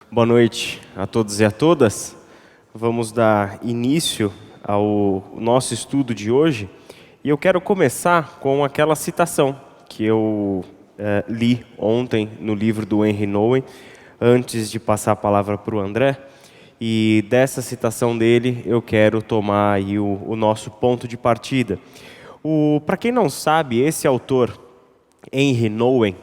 Boa noite a todos e a todas. Vamos dar início ao nosso estudo de hoje. E eu quero começar com aquela citação que eu li ontem no livro do Henry Nouwen, antes de passar a palavra para o André. E dessa citação dele eu quero tomar aí o nosso ponto de partida. Para quem não sabe, esse autor, Henry Nouwen,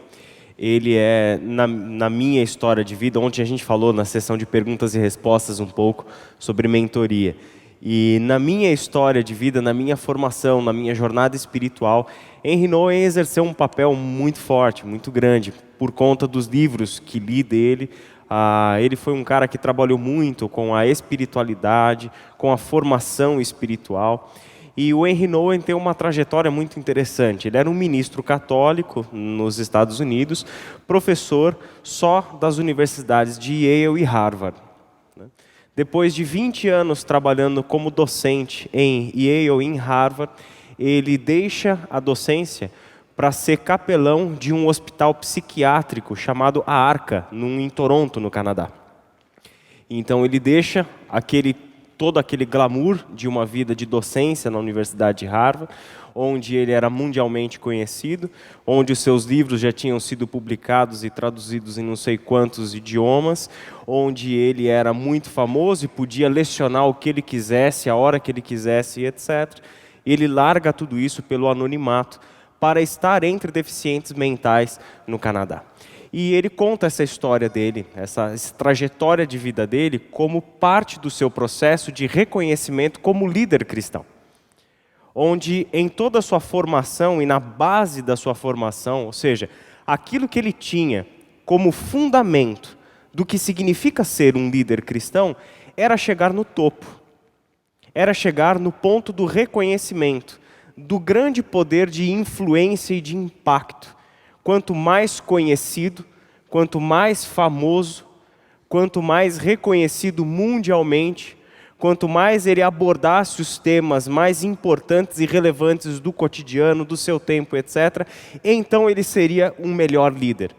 ele é, na minha história de vida, ontem a gente falou na sessão de perguntas e respostas um pouco sobre mentoria. E na minha história de vida, na minha formação, na minha jornada espiritual, Henry Nouwen exerceu um papel muito forte, muito grande, por conta dos livros que li dele. Ele foi um cara que trabalhou muito com a espiritualidade, com a formação espiritual. E o Henry Nouwen tem uma trajetória muito interessante. Ele era um ministro católico nos Estados Unidos, professor só das universidades de Yale e Harvard. Depois de 20 anos trabalhando como docente em Yale e em Harvard, ele deixa a docência para ser capelão de um hospital psiquiátrico chamado a Arca, em Toronto, no Canadá. Então ele deixa todo aquele glamour de uma vida de docência na Universidade de Harvard, onde ele era mundialmente conhecido, onde os seus livros já tinham sido publicados e traduzidos em não sei quantos idiomas, onde ele era muito famoso e podia lecionar o que ele quisesse, a hora que ele quisesse, etc. E ele larga tudo isso pelo anonimato para estar entre deficientes mentais no Canadá. E ele conta essa história dele, essa trajetória de vida dele, como parte do seu processo de reconhecimento como líder cristão. Onde em toda a sua formação e na base da sua formação, ou seja, aquilo que ele tinha como fundamento do que significa ser um líder cristão, era chegar no topo. Era chegar no ponto do reconhecimento, do grande poder de influência e de impacto. Quanto mais conhecido, quanto mais famoso, quanto mais reconhecido mundialmente, quanto mais ele abordasse os temas mais importantes e relevantes do cotidiano, do seu tempo, etc., então ele seria um melhor líder.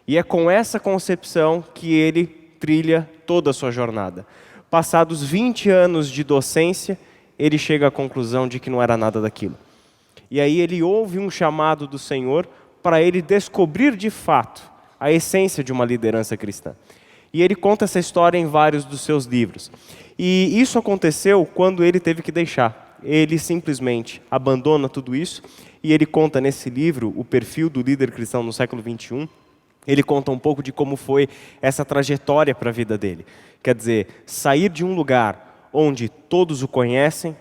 E é com essa concepção que ele trilha toda a sua jornada. Passados 20 anos de docência, ele chega à conclusão de que não era nada daquilo. E aí ele ouve um chamado do Senhor para ele descobrir de fato a essência de uma liderança cristã. E ele conta essa história em vários dos seus livros. E isso aconteceu quando ele teve que deixar. Ele simplesmente abandona tudo isso e ele conta nesse livro o perfil do líder cristão no século XXI. Ele conta um pouco de como foi essa trajetória para a vida dele. Quer dizer, sair de um lugar onde todos o conhecem,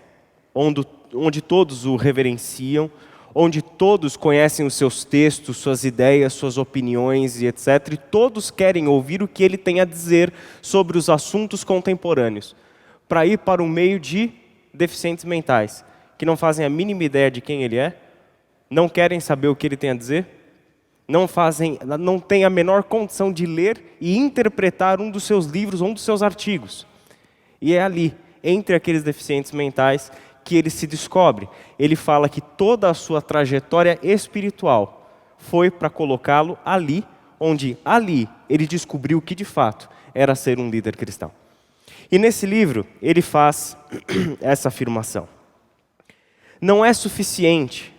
onde todos o reverenciam, onde todos conhecem os seus textos, suas ideias, suas opiniões e etc. E todos querem ouvir o que ele tem a dizer sobre os assuntos contemporâneos, para ir para um meio de deficientes mentais, que não fazem a mínima ideia de quem ele é, não querem saber o que ele tem a dizer, não têm a menor condição de ler e interpretar um dos seus livros, um dos seus artigos. E é ali, entre aqueles deficientes mentais, que ele se descobre. Ele fala que toda a sua trajetória espiritual foi para colocá-lo ali, onde ali ele descobriu que de fato era ser um líder cristão. E nesse livro ele faz essa afirmação: não é suficiente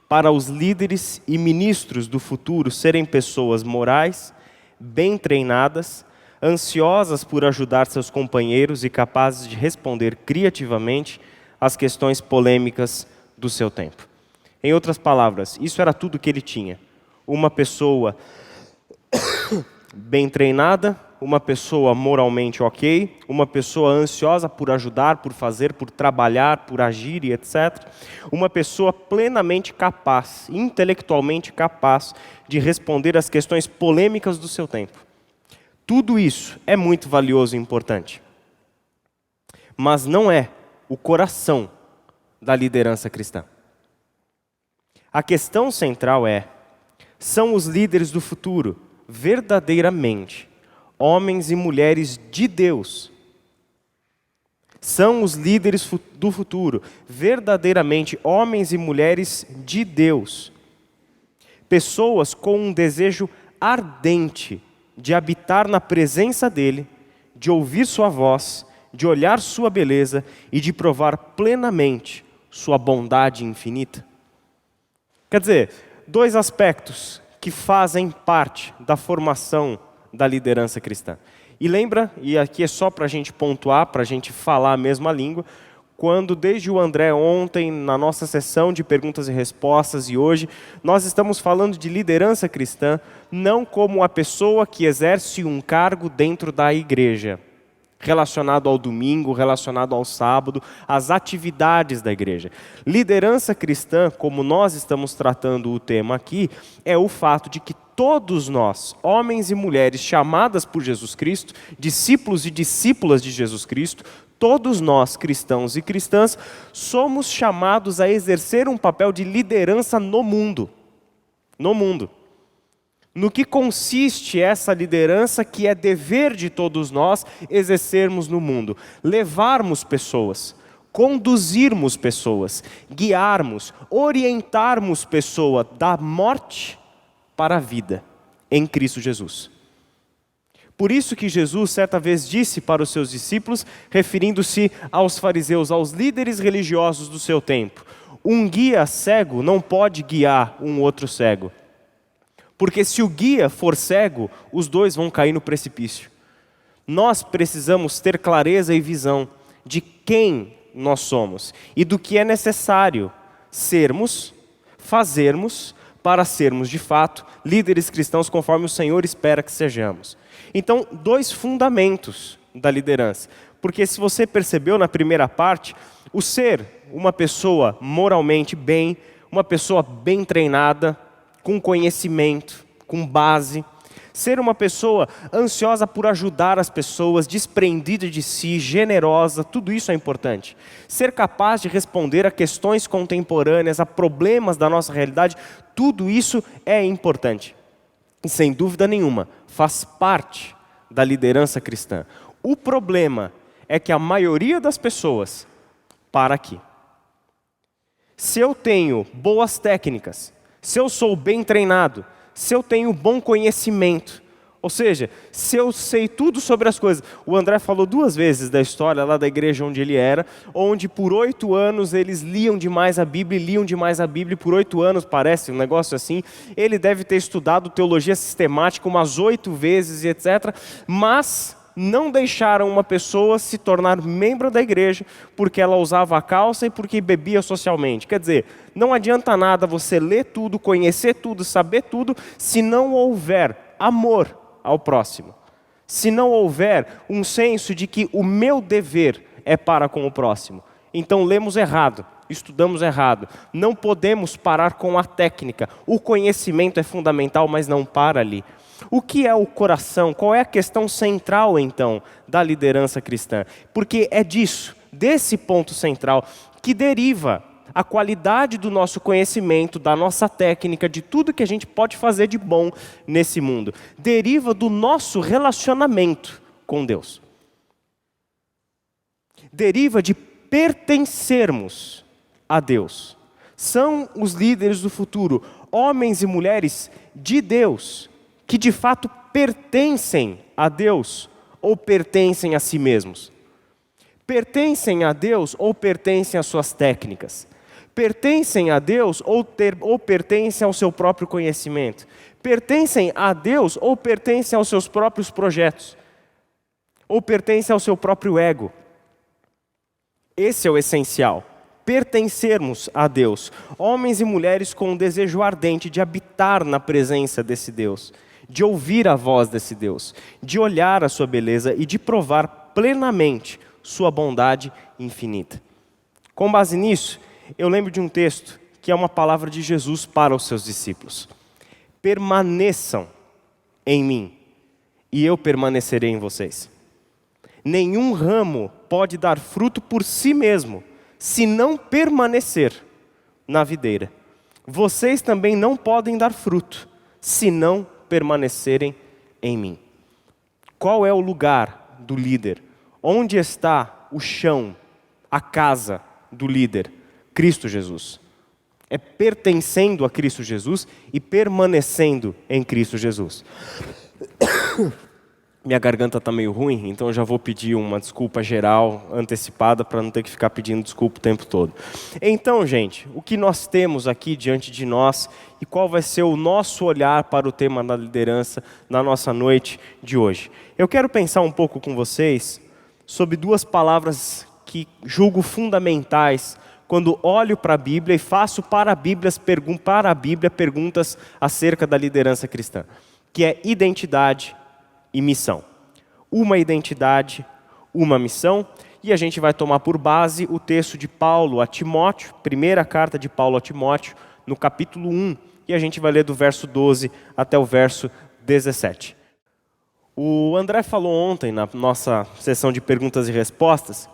para os líderes e ministros do futuro serem pessoas morais, bem treinadas, ansiosas por ajudar seus companheiros e capazes de responder criativamente as questões polêmicas do seu tempo. Em outras palavras, isso era tudo que ele tinha. Uma pessoa bem treinada, uma pessoa moralmente ok, uma pessoa ansiosa por ajudar, por fazer, por trabalhar, por agir e etc. Uma pessoa plenamente capaz, intelectualmente capaz de responder às questões polêmicas do seu tempo. Tudo isso é muito valioso e importante. Mas não é o coração da liderança cristã. A questão central é: são os líderes do futuro verdadeiramente homens e mulheres de Deus? São os líderes do futuro verdadeiramente homens e mulheres de Deus? Pessoas com um desejo ardente de habitar na presença dEle de ouvir sua voz, de olhar sua beleza e de provar plenamente sua bondade infinita? Quer dizer, dois aspectos que fazem parte da formação da liderança cristã. E lembra, e aqui é só para a gente pontuar, para a gente falar a mesma língua, quando desde o André ontem, na nossa sessão de perguntas e respostas e hoje, nós estamos falando de liderança cristã, não como a pessoa que exerce um cargo dentro da igreja, relacionado ao domingo, relacionado ao sábado, às atividades da igreja. Liderança cristã, como nós estamos tratando o tema aqui, é o fato de que todos nós, homens e mulheres chamadas por Jesus Cristo, discípulos e discípulas de Jesus Cristo, todos nós, cristãos e cristãs, somos chamados a exercer um papel de liderança no mundo. No mundo. No que consiste essa liderança que é dever de todos nós exercermos no mundo? Levarmos pessoas, conduzirmos pessoas, guiarmos, orientarmos pessoa da morte para a vida em Cristo Jesus. Por isso que Jesus certa vez disse para os seus discípulos, referindo-se aos fariseus, aos líderes religiosos do seu tempo: um guia cego não pode guiar um outro cego. Porque se o guia for cego, os dois vão cair no precipício. Nós precisamos ter clareza e visão de quem nós somos e do que é necessário sermos, fazermos, para sermos de fato líderes cristãos conforme o Senhor espera que sejamos. Então, dois fundamentos da liderança. Porque se você percebeu na primeira parte, o ser uma pessoa moralmente bem, uma pessoa bem treinada, com conhecimento, com base, ser uma pessoa ansiosa por ajudar as pessoas, desprendida de si, generosa, tudo isso é importante. Ser capaz de responder a questões contemporâneas, a problemas da nossa realidade, tudo isso é importante. E sem dúvida nenhuma, faz parte da liderança cristã. O problema é que a maioria das pessoas para aqui. Se eu tenho boas técnicas, se eu sou bem treinado, se eu tenho bom conhecimento, ou seja, se eu sei tudo sobre as coisas. O André falou 2 vezes da história lá da igreja onde ele era, onde por 8 anos eles liam demais a Bíblia, por 8 anos parece, um negócio assim. Ele deve ter estudado teologia sistemática umas 8 vezes e etc. Mas não deixaram uma pessoa se tornar membro da igreja porque ela usava a calça e porque bebia socialmente. Quer dizer, não adianta nada você ler tudo, conhecer tudo, saber tudo, se não houver amor ao próximo. Se não houver um senso de que o meu dever é para com o próximo. Então lemos errado, estudamos errado. Não podemos parar com a técnica. O conhecimento é fundamental, mas não para ali. O que é o coração? Qual é a questão central, então, da liderança cristã? Porque é disso, desse ponto central, que deriva a qualidade do nosso conhecimento, da nossa técnica, de tudo que a gente pode fazer de bom nesse mundo. Deriva do nosso relacionamento com Deus. Deriva de pertencermos a Deus. São os líderes do futuro, homens e mulheres de Deus, que de fato pertencem a Deus ou pertencem a si mesmos? Pertencem a Deus ou pertencem às suas técnicas? Pertencem a Deus ou pertencem ao seu próprio conhecimento? Pertencem a Deus ou pertencem aos seus próprios projetos? Ou pertencem ao seu próprio ego? Esse é o essencial. Pertencermos a Deus. Homens e mulheres com um desejo ardente de habitar na presença desse Deus, de ouvir a voz desse Deus, de olhar a sua beleza e de provar plenamente sua bondade infinita. Com base nisso, eu lembro de um texto que é uma palavra de Jesus para os seus discípulos. Permaneçam em mim e eu permanecerei em vocês. Nenhum ramo pode dar fruto por si mesmo, se não permanecer na videira. Vocês também não podem dar fruto, se não permanecerem em mim. Qual é o lugar do líder? Onde está o chão, a casa do líder? Cristo Jesus. É pertencendo a Cristo Jesus e permanecendo em Cristo Jesus. Minha garganta está meio ruim, então eu já vou pedir uma desculpa geral, antecipada, para não ter que ficar pedindo desculpa o tempo todo. Então, gente, o que nós temos aqui diante de nós e qual vai ser o nosso olhar para o tema da liderança na nossa noite de hoje? Eu quero pensar um pouco com vocês sobre duas palavras que julgo fundamentais quando olho para a Bíblia e faço para a Bíblia perguntas acerca da liderança cristã, que é identidade e missão. Uma identidade, uma missão, e a gente vai tomar por base o texto de Paulo a Timóteo, primeira carta de Paulo a Timóteo, no capítulo 1, e a gente vai ler do verso 12 até o verso 17. O André falou ontem, na nossa sessão de perguntas e respostas,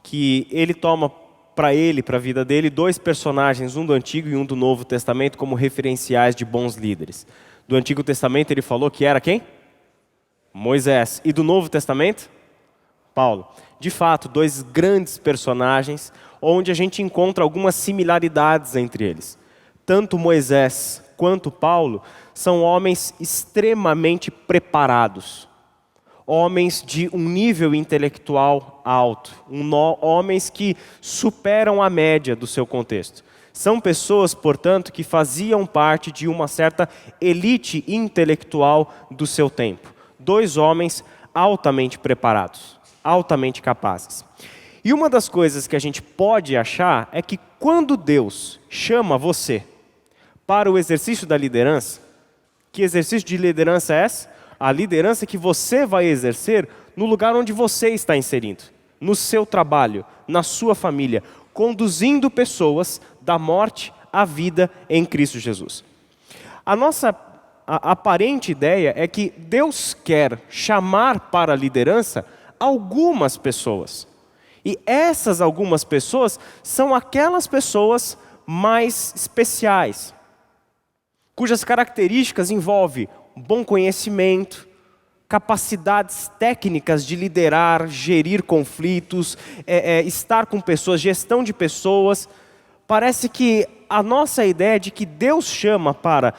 que ele toma para a vida dele, dois personagens, um do Antigo e um do Novo Testamento, como referenciais de bons líderes. Do Antigo Testamento ele falou que era quem? Moisés. E do Novo Testamento? Paulo. De fato, dois grandes personagens, onde a gente encontra algumas similaridades entre eles. Tanto Moisés quanto Paulo são homens extremamente preparados. Homens de um nível intelectual alto. Homens que superam a média do seu contexto. São pessoas, portanto, que faziam parte de uma certa elite intelectual do seu tempo. Dois homens altamente preparados, altamente capazes. E uma das coisas que a gente pode achar é que quando Deus chama você para o exercício da liderança, que exercício de liderança é esse? A liderança que você vai exercer no lugar onde você está inserido, no seu trabalho, na sua família, conduzindo pessoas da morte à vida em Cristo Jesus. A aparente ideia é que Deus quer chamar para a liderança algumas pessoas. E essas algumas pessoas são aquelas pessoas mais especiais, cujas características envolvem bom conhecimento, capacidades técnicas de liderar, gerir conflitos, estar com pessoas, gestão de pessoas. Parece que a nossa ideia de que Deus chama para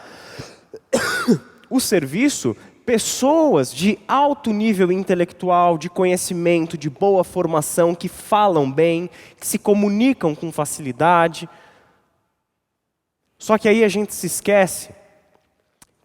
o serviço, pessoas de alto nível intelectual, de conhecimento, de boa formação, que falam bem, que se comunicam com facilidade. Só que aí a gente se esquece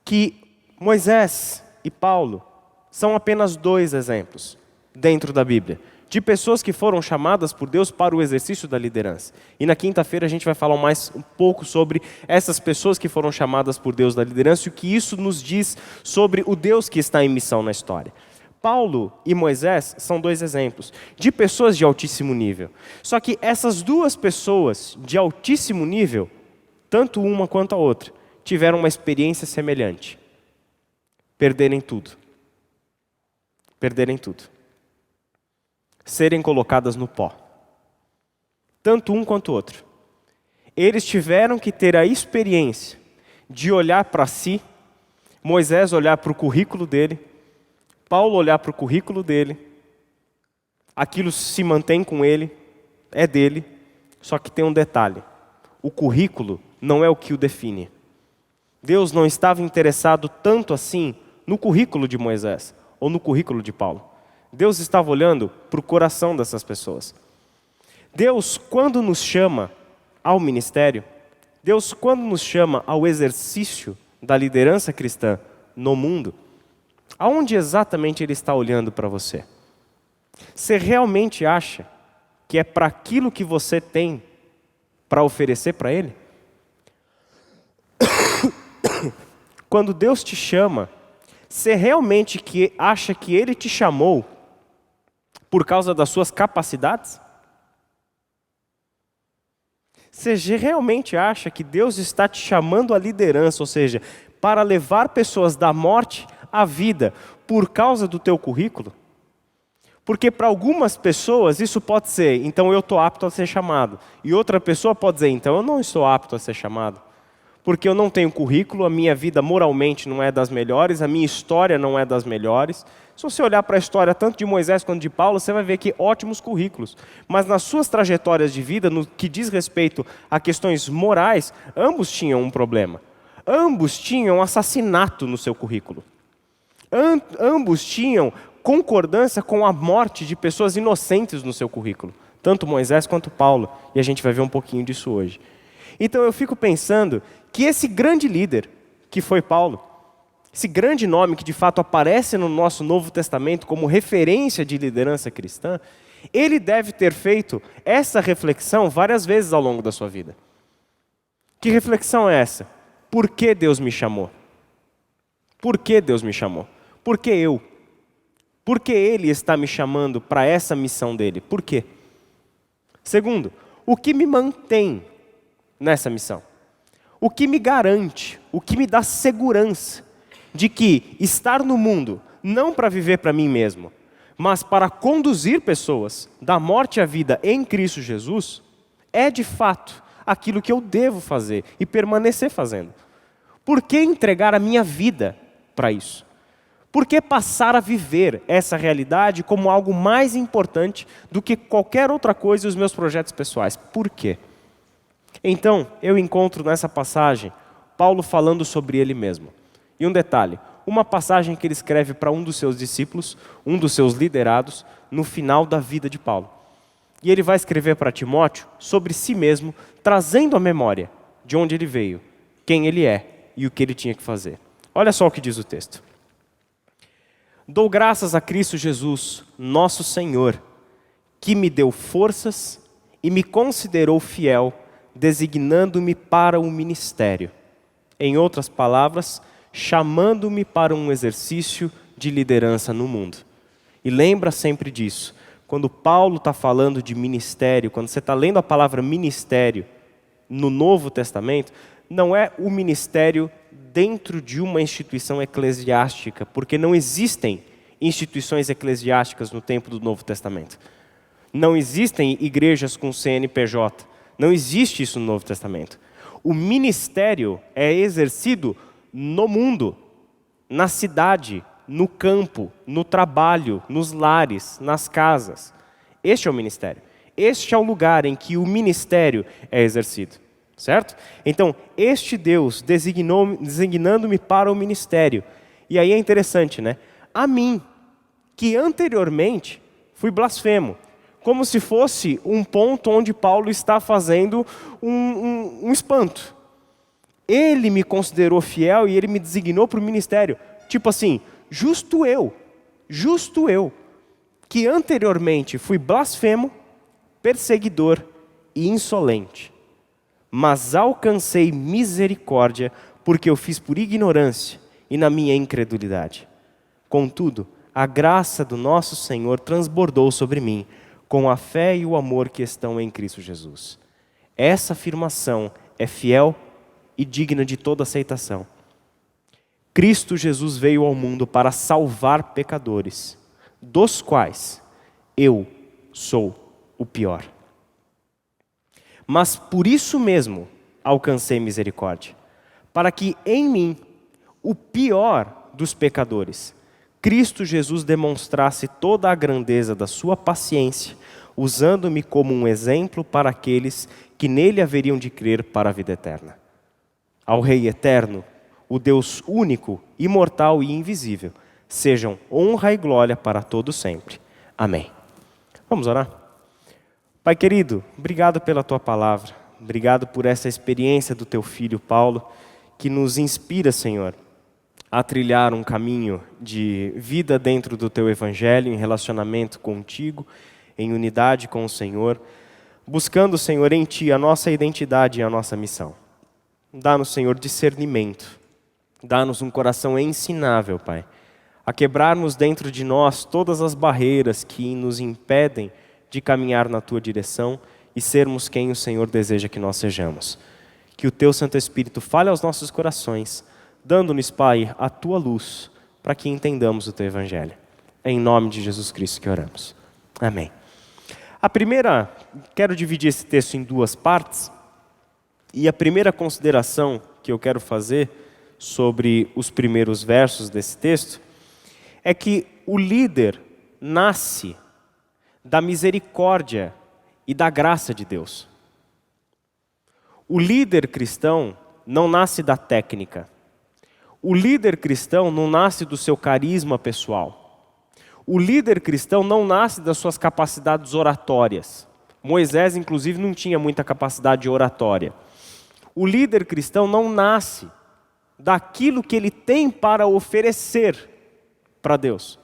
que Moisés e Paulo são apenas dois exemplos dentro da Bíblia, de pessoas que foram chamadas por Deus para o exercício da liderança. E na quinta-feira a gente vai falar mais um pouco sobre essas pessoas que foram chamadas por Deus da liderança e o que isso nos diz sobre o Deus que está em missão na história. Paulo e Moisés são dois exemplos de pessoas de altíssimo nível. Só que essas duas pessoas de altíssimo nível, tanto uma quanto a outra, tiveram uma experiência semelhante. Perderem tudo. Perderem tudo. Serem colocadas no pó. Tanto um quanto o outro. Eles tiveram que ter a experiência de olhar para si, Moisés olhar para o currículo dele, Paulo olhar para o currículo dele, aquilo se mantém com ele, é dele, só que tem um detalhe: o currículo não é o que o define. Deus não estava interessado tanto assim no currículo de Moisés ou no currículo de Paulo. Deus estava olhando para o coração dessas pessoas. Deus, quando nos chama ao ministério, Deus, quando nos chama ao exercício da liderança cristã no mundo, aonde exatamente Ele está olhando para você? Você realmente acha que é para aquilo que você tem para oferecer para Ele? Quando Deus te chama, você realmente acha que Ele te chamou por causa das suas capacidades? Você realmente acha que Deus está te chamando à liderança, ou seja, para levar pessoas da morte à vida, por causa do teu currículo? Porque para algumas pessoas isso pode ser, então eu estou apto a ser chamado. E outra pessoa pode dizer, então eu não estou apto a ser chamado. Porque eu não tenho currículo, a minha vida moralmente não é das melhores, a minha história não é das melhores. Se você olhar para a história tanto de Moisés quanto de Paulo, você vai ver que ótimos currículos. Mas nas suas trajetórias de vida, no que diz respeito a questões morais, ambos tinham um problema. Ambos tinham assassinato no seu currículo. Ambos tinham concordância com a morte de pessoas inocentes no seu currículo, tanto Moisés quanto Paulo, e a gente vai ver um pouquinho disso hoje. Então eu fico pensando que esse grande líder, que foi Paulo, esse grande nome que de fato aparece no nosso Novo Testamento como referência de liderança cristã, ele deve ter feito essa reflexão várias vezes ao longo da sua vida. Que reflexão é essa? Por que Deus me chamou? Por que Deus me chamou? Por que eu? Por que Ele está me chamando para essa missão dele? Por quê? Segundo, o que me mantém nessa missão? O que me garante, o que me dá segurança de que estar no mundo, não para viver para mim mesmo, mas para conduzir pessoas da morte à vida em Cristo Jesus, é de fato aquilo que eu devo fazer e permanecer fazendo. Por que entregar a minha vida para isso? Por que passar a viver essa realidade como algo mais importante do que qualquer outra coisa e os meus projetos pessoais? Por quê? Então, eu encontro nessa passagem Paulo falando sobre ele mesmo. E um detalhe, uma passagem que ele escreve para um dos seus discípulos, um dos seus liderados, no final da vida de Paulo. E ele vai escrever para Timóteo sobre si mesmo, trazendo à memória de onde ele veio, quem ele é e o que ele tinha que fazer. Olha só o que diz o texto. Dou graças a Cristo Jesus, nosso Senhor, que me deu forças e me considerou fiel, designando-me para o ministério. Em outras palavras, chamando-me para um exercício de liderança no mundo. E lembra sempre disso. Quando Paulo está falando de ministério, quando você está lendo a palavra ministério no Novo Testamento, não é o ministério dentro de uma instituição eclesiástica, porque não existem instituições eclesiásticas no tempo do Novo Testamento. Não existem igrejas com CNPJ. Não existe isso no Novo Testamento. O ministério é exercido no mundo, na cidade, no campo, no trabalho, nos lares, nas casas. Este é o ministério. Este é o lugar em que o ministério é exercido. Certo? Então, este Deus designando-me para o ministério. E aí é interessante, né? A mim, que anteriormente fui blasfemo. Como se fosse um ponto onde Paulo está fazendo um espanto. Ele me considerou fiel e ele me designou para o ministério. Tipo assim, justo eu, que anteriormente fui blasfemo, perseguidor e insolente. Mas alcancei misericórdia, porque eu fiz por ignorância e na minha incredulidade. Contudo, a graça do nosso Senhor transbordou sobre mim, com a fé e o amor que estão em Cristo Jesus. Essa afirmação é fiel e digna de toda aceitação. Cristo Jesus veio ao mundo para salvar pecadores, dos quais eu sou o pior. Mas por isso mesmo alcancei misericórdia, para que em mim, o pior dos pecadores, Cristo Jesus demonstrasse toda a grandeza da sua paciência, usando-me como um exemplo para aqueles que nele haveriam de crer para a vida eterna. Ao Rei eterno, o Deus único, imortal e invisível, sejam honra e glória para todos sempre. Amém. Vamos orar? Pai querido, obrigado pela tua palavra, obrigado por essa experiência do teu filho Paulo, que nos inspira, Senhor, a trilhar um caminho de vida dentro do teu evangelho, em relacionamento contigo, em unidade com o Senhor, buscando, Senhor, em ti a nossa identidade e a nossa missão. Dá-nos, Senhor, discernimento, dá-nos um coração ensinável, Pai, a quebrarmos dentro de nós todas as barreiras que nos impedem de caminhar na tua direção e sermos quem o Senhor deseja que nós sejamos. Que o teu Santo Espírito fale aos nossos corações, dando-nos, Pai, a tua luz, para que entendamos o teu evangelho. É em nome de Jesus Cristo que oramos. Amém. Quero dividir esse texto em duas partes, e a primeira consideração que eu quero fazer sobre os primeiros versos desse texto é que o líder nasce da misericórdia e da graça de Deus. O líder cristão não nasce da técnica. O líder cristão não nasce do seu carisma pessoal. O líder cristão não nasce das suas capacidades oratórias. Moisés, inclusive, não tinha muita capacidade oratória. O líder cristão não nasce daquilo que ele tem para oferecer para Deus.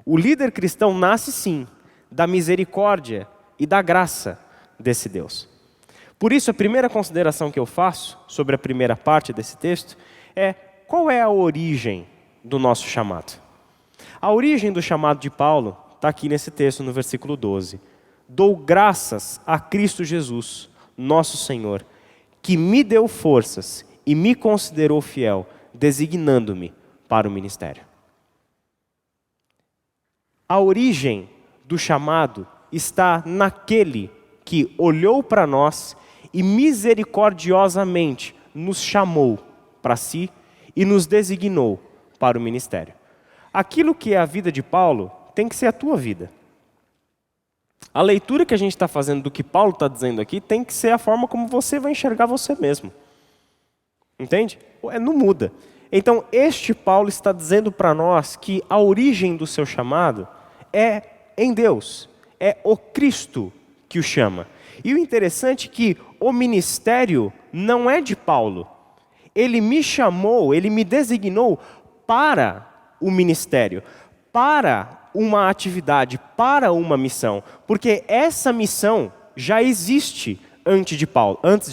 O líder cristão nasce sim da misericórdia e da graça desse Deus. Por isso, a primeira consideração que eu faço sobre a primeira parte desse texto é: qual é a origem do nosso chamado? A origem do chamado de Paulo está aqui nesse texto, no versículo 12. Dou graças a Cristo Jesus, nosso Senhor, que me deu forças e me considerou fiel, designando-me para o ministério. A origem do chamado está naquele que olhou para nós e misericordiosamente nos chamou para si e nos designou para o ministério. Aquilo que é a vida de Paulo tem que ser a tua vida. A leitura que a gente está fazendo do que Paulo está dizendo aqui tem que ser a forma como você vai enxergar você mesmo. Entende? Não muda. Então, este Paulo está dizendo para nós que a origem do seu chamado é em Deus. É o Cristo que o chama. E o interessante é que o ministério não é de Paulo. Ele me chamou, ele me designou para o ministério, para uma atividade, para uma missão. Porque essa missão já existe antes de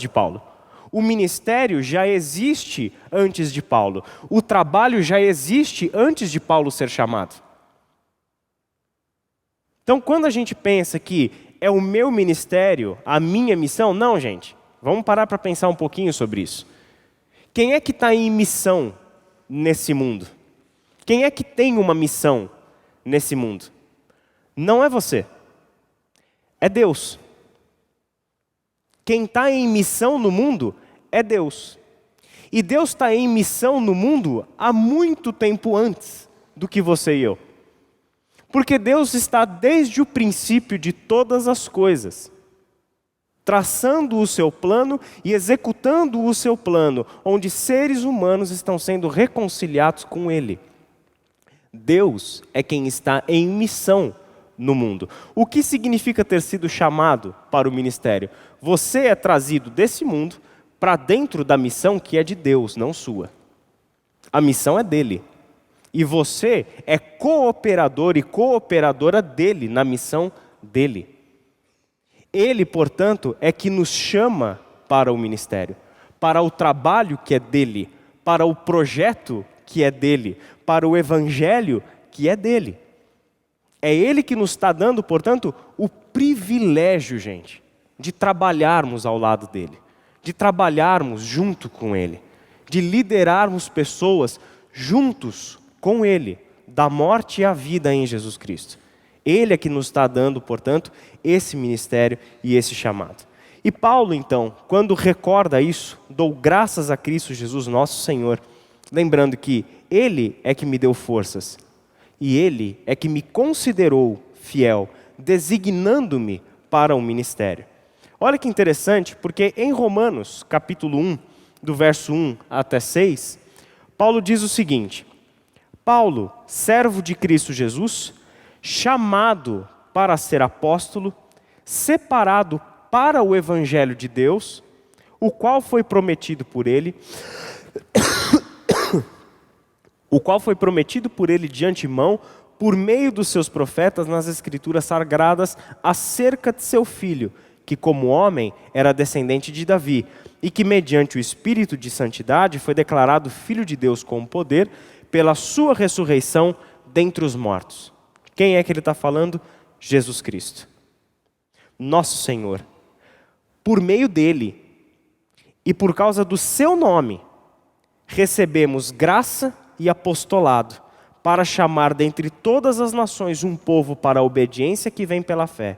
Paulo. O ministério já existe antes de Paulo. O trabalho já existe antes de Paulo ser chamado. Então, quando a gente pensa que é o meu ministério, a minha missão, não, gente. Vamos parar para pensar um pouquinho sobre isso. Quem é que está em missão nesse mundo? Quem é que tem uma missão nesse mundo? Não é você. É Deus. Quem está em missão no mundo é Deus. E Deus está em missão no mundo há muito tempo antes do que você e eu. Porque Deus está desde o princípio de todas as coisas, traçando o seu plano e executando o seu plano, onde seres humanos estão sendo reconciliados com Ele. Deus é quem está em missão no mundo. O que significa ter sido chamado para o ministério? Você é trazido desse mundo para dentro da missão que é de Deus, não sua. A missão é dele. E você é cooperador e cooperadora dele, na missão dele. Ele, portanto, é que nos chama para o ministério, para o trabalho que é dele, para o projeto que é dele, para o evangelho que é dele. É ele que nos está dando, portanto, o privilégio, gente, de trabalharmos ao lado dele, de trabalharmos junto com ele, de liderarmos pessoas juntos com ele, da morte à vida em Jesus Cristo. Ele é que nos está dando, portanto, esse ministério e esse chamado. E Paulo, então, quando recorda isso, dou graças a Cristo Jesus, nosso Senhor, lembrando que Ele é que me deu forças e Ele é que me considerou fiel, designando-me para o ministério. Olha que interessante, porque em Romanos, capítulo 1, do verso 1 até 6, Paulo diz o seguinte: Paulo, servo de Cristo Jesus, chamado para ser apóstolo, separado para o evangelho de Deus, o qual foi prometido por ele, de antemão, por meio dos seus profetas nas escrituras sagradas, acerca de seu filho, que como homem era descendente de Davi, e que mediante o Espírito de santidade foi declarado Filho de Deus com poder, pela sua ressurreição dentre os mortos. Quem é que ele está falando? Jesus Cristo. Nosso Senhor. Por meio dele e por causa do seu nome, recebemos graça e apostolado para chamar dentre todas as nações um povo para a obediência que vem pela fé.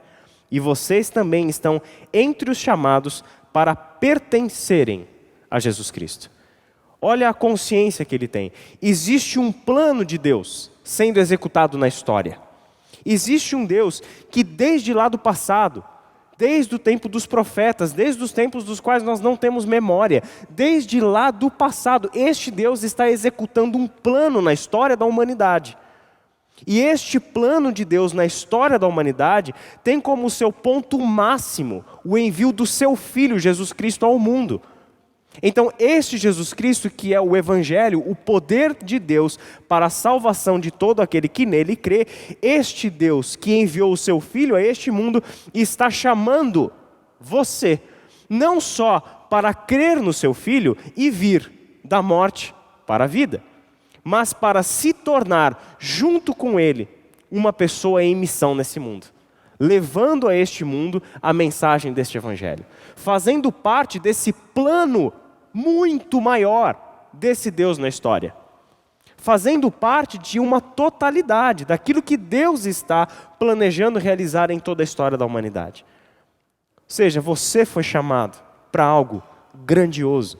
E vocês também estão entre os chamados para pertencerem a Jesus Cristo. Olha a consciência que ele tem. Existe um plano de Deus sendo executado na história. Existe um Deus que desde lá do passado, desde o tempo dos profetas, desde os tempos dos quais nós não temos memória, desde lá do passado, este Deus está executando um plano na história da humanidade. E este plano de Deus na história da humanidade tem como seu ponto máximo o envio do seu Filho, Jesus Cristo, ao mundo. Então, este Jesus Cristo, que é o Evangelho, o poder de Deus para a salvação de todo aquele que nele crê, este Deus que enviou o seu Filho a este mundo, está chamando você, não só para crer no seu Filho e vir da morte para a vida, mas para se tornar, junto com ele, uma pessoa em missão nesse mundo, levando a este mundo a mensagem deste Evangelho, fazendo parte desse plano muito maior desse Deus na história, fazendo parte de uma totalidade daquilo que Deus está planejando realizar em toda a história da humanidade. Ou seja, você foi chamado para algo grandioso,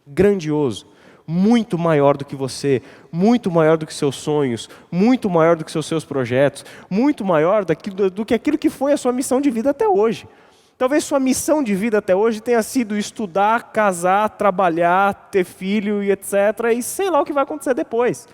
grandioso, muito maior do que você, muito maior do que seus sonhos, muito maior do que seus projetos, muito maior do que aquilo que foi a sua missão de vida até hoje. Talvez sua missão de vida até hoje tenha sido estudar, casar, trabalhar, ter filho e etc. E sei lá o que vai acontecer depois.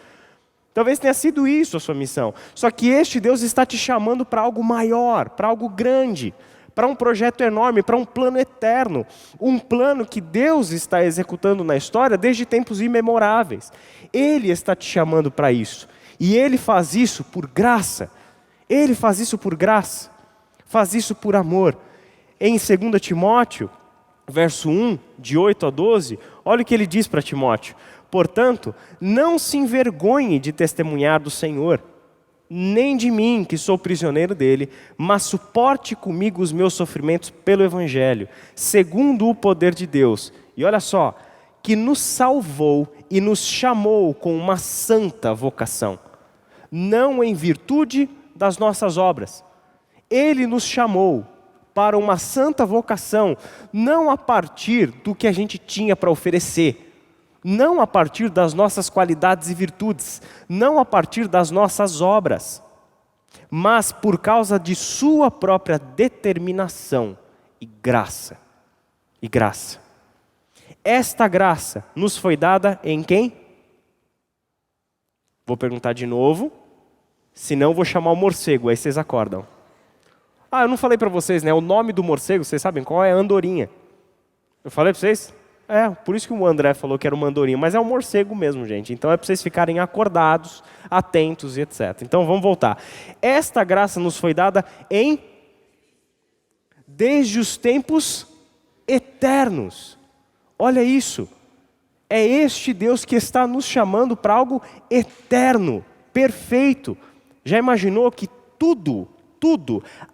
Talvez tenha sido isso a sua missão. Só que este Deus está te chamando para algo maior, para algo grande, para um projeto enorme, para um plano eterno. Um plano que Deus está executando na história desde tempos imemoráveis. Ele está te chamando para isso. E Ele faz isso por graça. Ele faz isso por graça. Faz isso por amor. Em 2 Timóteo, verso 1, de 8 a 12, olha o que ele diz para Timóteo. Portanto, não se envergonhe de testemunhar do Senhor, nem de mim, que sou prisioneiro dele, mas suporte comigo os meus sofrimentos pelo Evangelho, segundo o poder de Deus. E olha só, que nos salvou e nos chamou com uma santa vocação, não em virtude das nossas obras. Ele nos chamou para uma santa vocação, não a partir do que a gente tinha para oferecer, não a partir das nossas qualidades e virtudes, não a partir das nossas obras, mas por causa de sua própria determinação e graça. E graça. Esta graça nos foi dada em quem? Vou perguntar de novo, senão vou chamar o morcego, aí vocês acordam. Eu não falei para vocês, né? O nome do morcego, vocês sabem qual é? Andorinha. Eu falei para vocês? Por isso que o André falou que era uma andorinha, mas é um morcego mesmo, gente. Então é para vocês ficarem acordados, atentos e etc. Então vamos voltar. Esta graça nos foi dada desde os tempos eternos. Olha isso. É este Deus que está nos chamando para algo eterno, perfeito. Já imaginou que tudo,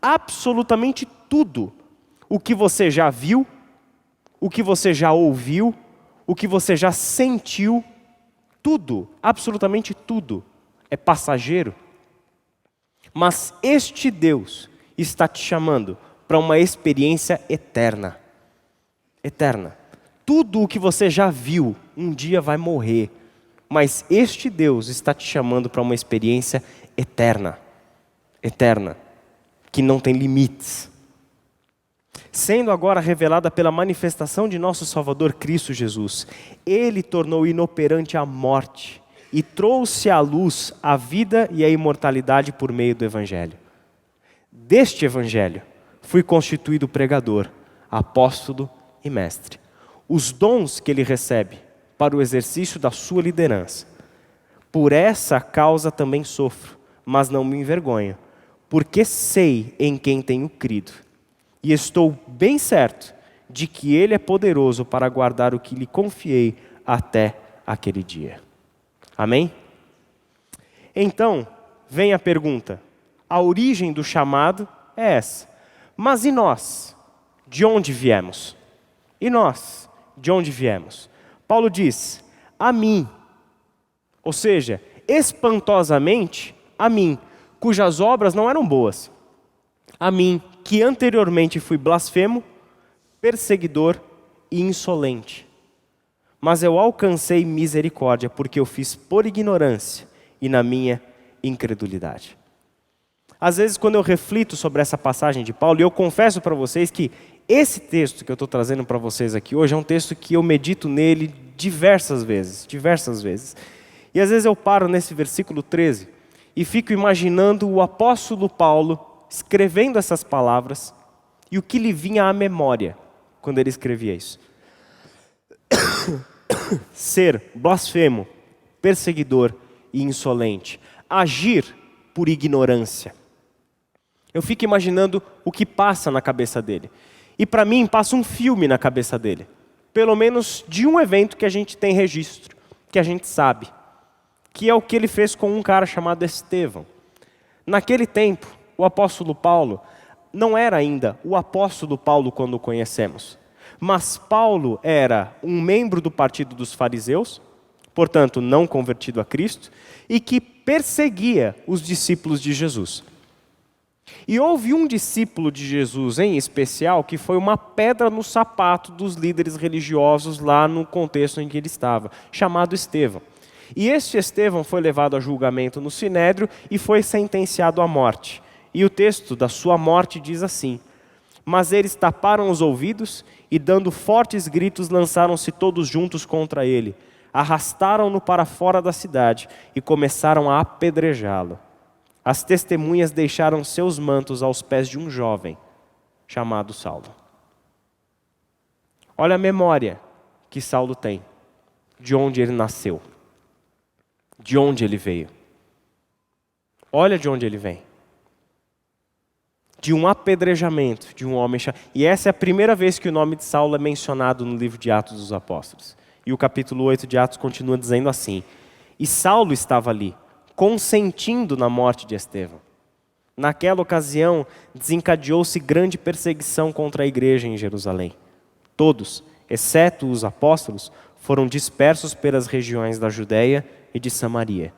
absolutamente tudo, o que você já viu, o que você já ouviu, o que você já sentiu, tudo, absolutamente tudo, é passageiro. Mas este Deus está te chamando para uma experiência eterna. Eterna. Tudo o que você já viu, um dia vai morrer. Mas este Deus está te chamando para uma experiência eterna. Eterna. Que não tem limites. Sendo agora revelada pela manifestação de nosso Salvador Cristo Jesus, Ele tornou inoperante a morte e trouxe à luz a vida e a imortalidade por meio do Evangelho. Deste Evangelho fui constituído pregador, apóstolo e mestre. Os dons que ele recebe para o exercício da sua liderança. Por essa causa também sofro, mas não me envergonho, porque sei em quem tenho crido. E estou bem certo de que Ele é poderoso para guardar o que lhe confiei até aquele dia. Amém? Então, vem a pergunta. A origem do chamado é essa. Mas e nós? De onde viemos? E nós? De onde viemos? Paulo diz, a mim. Ou seja, espantosamente, a mim, cujas obras não eram boas. A mim, que anteriormente fui blasfemo, perseguidor e insolente. Mas eu alcancei misericórdia, porque eu fiz por ignorância e na minha incredulidade. Às vezes, quando eu reflito sobre essa passagem de Paulo, e eu confesso para vocês que esse texto que eu estou trazendo para vocês aqui hoje é um texto que eu medito nele diversas vezes. E às vezes eu paro nesse versículo 13, e fico imaginando o apóstolo Paulo escrevendo essas palavras e o que lhe vinha à memória quando ele escrevia isso. Ser blasfemo, perseguidor e insolente. Agir por ignorância. Eu fico imaginando o que passa na cabeça dele. E para mim passa um filme na cabeça dele. Pelo menos de um evento que a gente tem registro, que a gente sabe. Que é o que ele fez com um cara chamado Estevão. Naquele tempo, o apóstolo Paulo não era ainda o apóstolo Paulo quando o conhecemos. Mas Paulo era um membro do partido dos fariseus, portanto não convertido a Cristo, e que perseguia os discípulos de Jesus. E houve um discípulo de Jesus em especial que foi uma pedra no sapato dos líderes religiosos lá no contexto em que ele estava, chamado Estevão. E este Estevão foi levado a julgamento no Sinédrio e foi sentenciado à morte. E o texto da sua morte diz assim: mas eles taparam os ouvidos e, dando fortes gritos, lançaram-se todos juntos contra ele. Arrastaram-no para fora da cidade e começaram a apedrejá-lo. As testemunhas deixaram seus mantos aos pés de um jovem chamado Saulo. Olha a memória que Saulo tem de onde ele nasceu, de onde ele veio. Olha de onde ele vem. De um apedrejamento de um homem chamado. E essa é a primeira vez que o nome de Saulo é mencionado no livro de Atos dos Apóstolos. E o capítulo 8 de Atos continua dizendo assim: e Saulo estava ali, consentindo na morte de Estevão. Naquela ocasião, desencadeou-se grande perseguição contra a igreja em Jerusalém. Todos, exceto os apóstolos, foram dispersos pelas regiões da Judéia e de Samaria.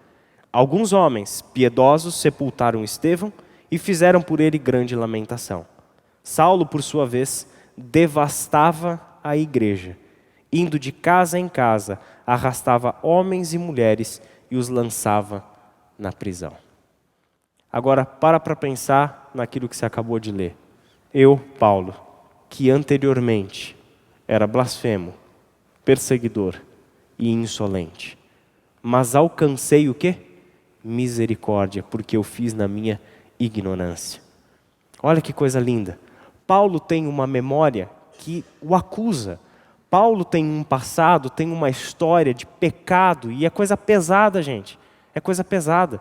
Alguns homens piedosos sepultaram Estevão e fizeram por ele grande lamentação. Saulo, por sua vez, devastava a igreja. Indo de casa em casa, arrastava homens e mulheres e os lançava na prisão. Agora, para pensar naquilo que você acabou de ler. Eu, Paulo, que anteriormente era blasfemo, perseguidor e insolente, mas alcancei o quê? Misericórdia, porque eu fiz na minha ignorância. Olha que coisa linda. Paulo tem uma memória que o acusa. Paulo tem um passado, tem uma história de pecado, e é coisa pesada, gente. É coisa pesada.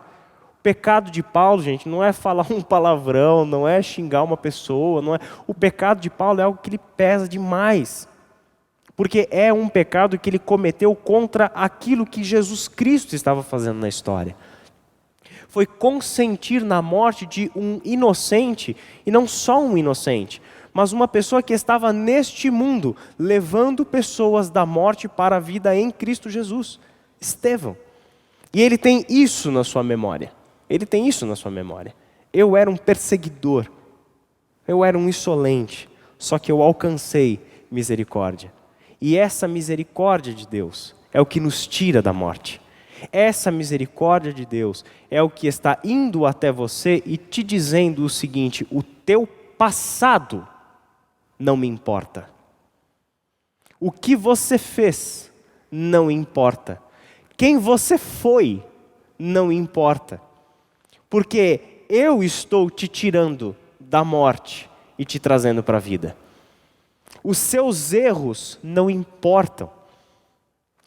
O pecado de Paulo, gente, não é falar um palavrão, não é xingar uma pessoa, não é. O pecado de Paulo é algo que lhe pesa demais. Porque é um pecado que ele cometeu contra aquilo que Jesus Cristo estava fazendo na história. Foi consentir na morte de um inocente, e não só um inocente, mas uma pessoa que estava neste mundo, levando pessoas da morte para a vida em Cristo Jesus, Estevão. E ele tem isso na sua memória. Ele tem isso na sua memória. Eu era um perseguidor, eu era um insolente, só que eu alcancei misericórdia. E essa misericórdia de Deus é o que nos tira da morte. Essa misericórdia de Deus é o que está indo até você e te dizendo o seguinte: o teu passado não me importa. O que você fez não importa. Quem você foi não importa. Porque eu estou te tirando da morte e te trazendo para a vida. Os seus erros não importam.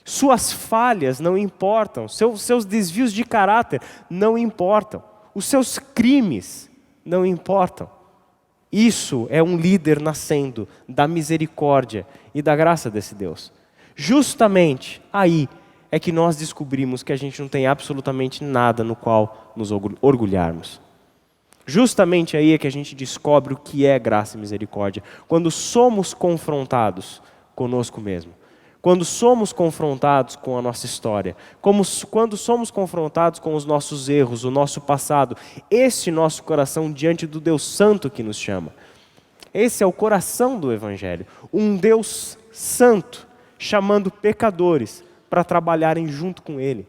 Suas falhas não importam, seus desvios de caráter não importam, os seus crimes não importam. Isso é um líder nascendo da misericórdia e da graça desse Deus. Justamente aí é que nós descobrimos que a gente não tem absolutamente nada no qual nos orgulharmos. Justamente aí é que a gente descobre o que é graça e misericórdia, quando somos confrontados conosco mesmo. Quando somos confrontados com a nossa história, quando somos confrontados com os nossos erros, o nosso passado, esse nosso coração diante do Deus Santo que nos chama. Esse é o coração do Evangelho. Um Deus Santo chamando pecadores para trabalharem junto com Ele.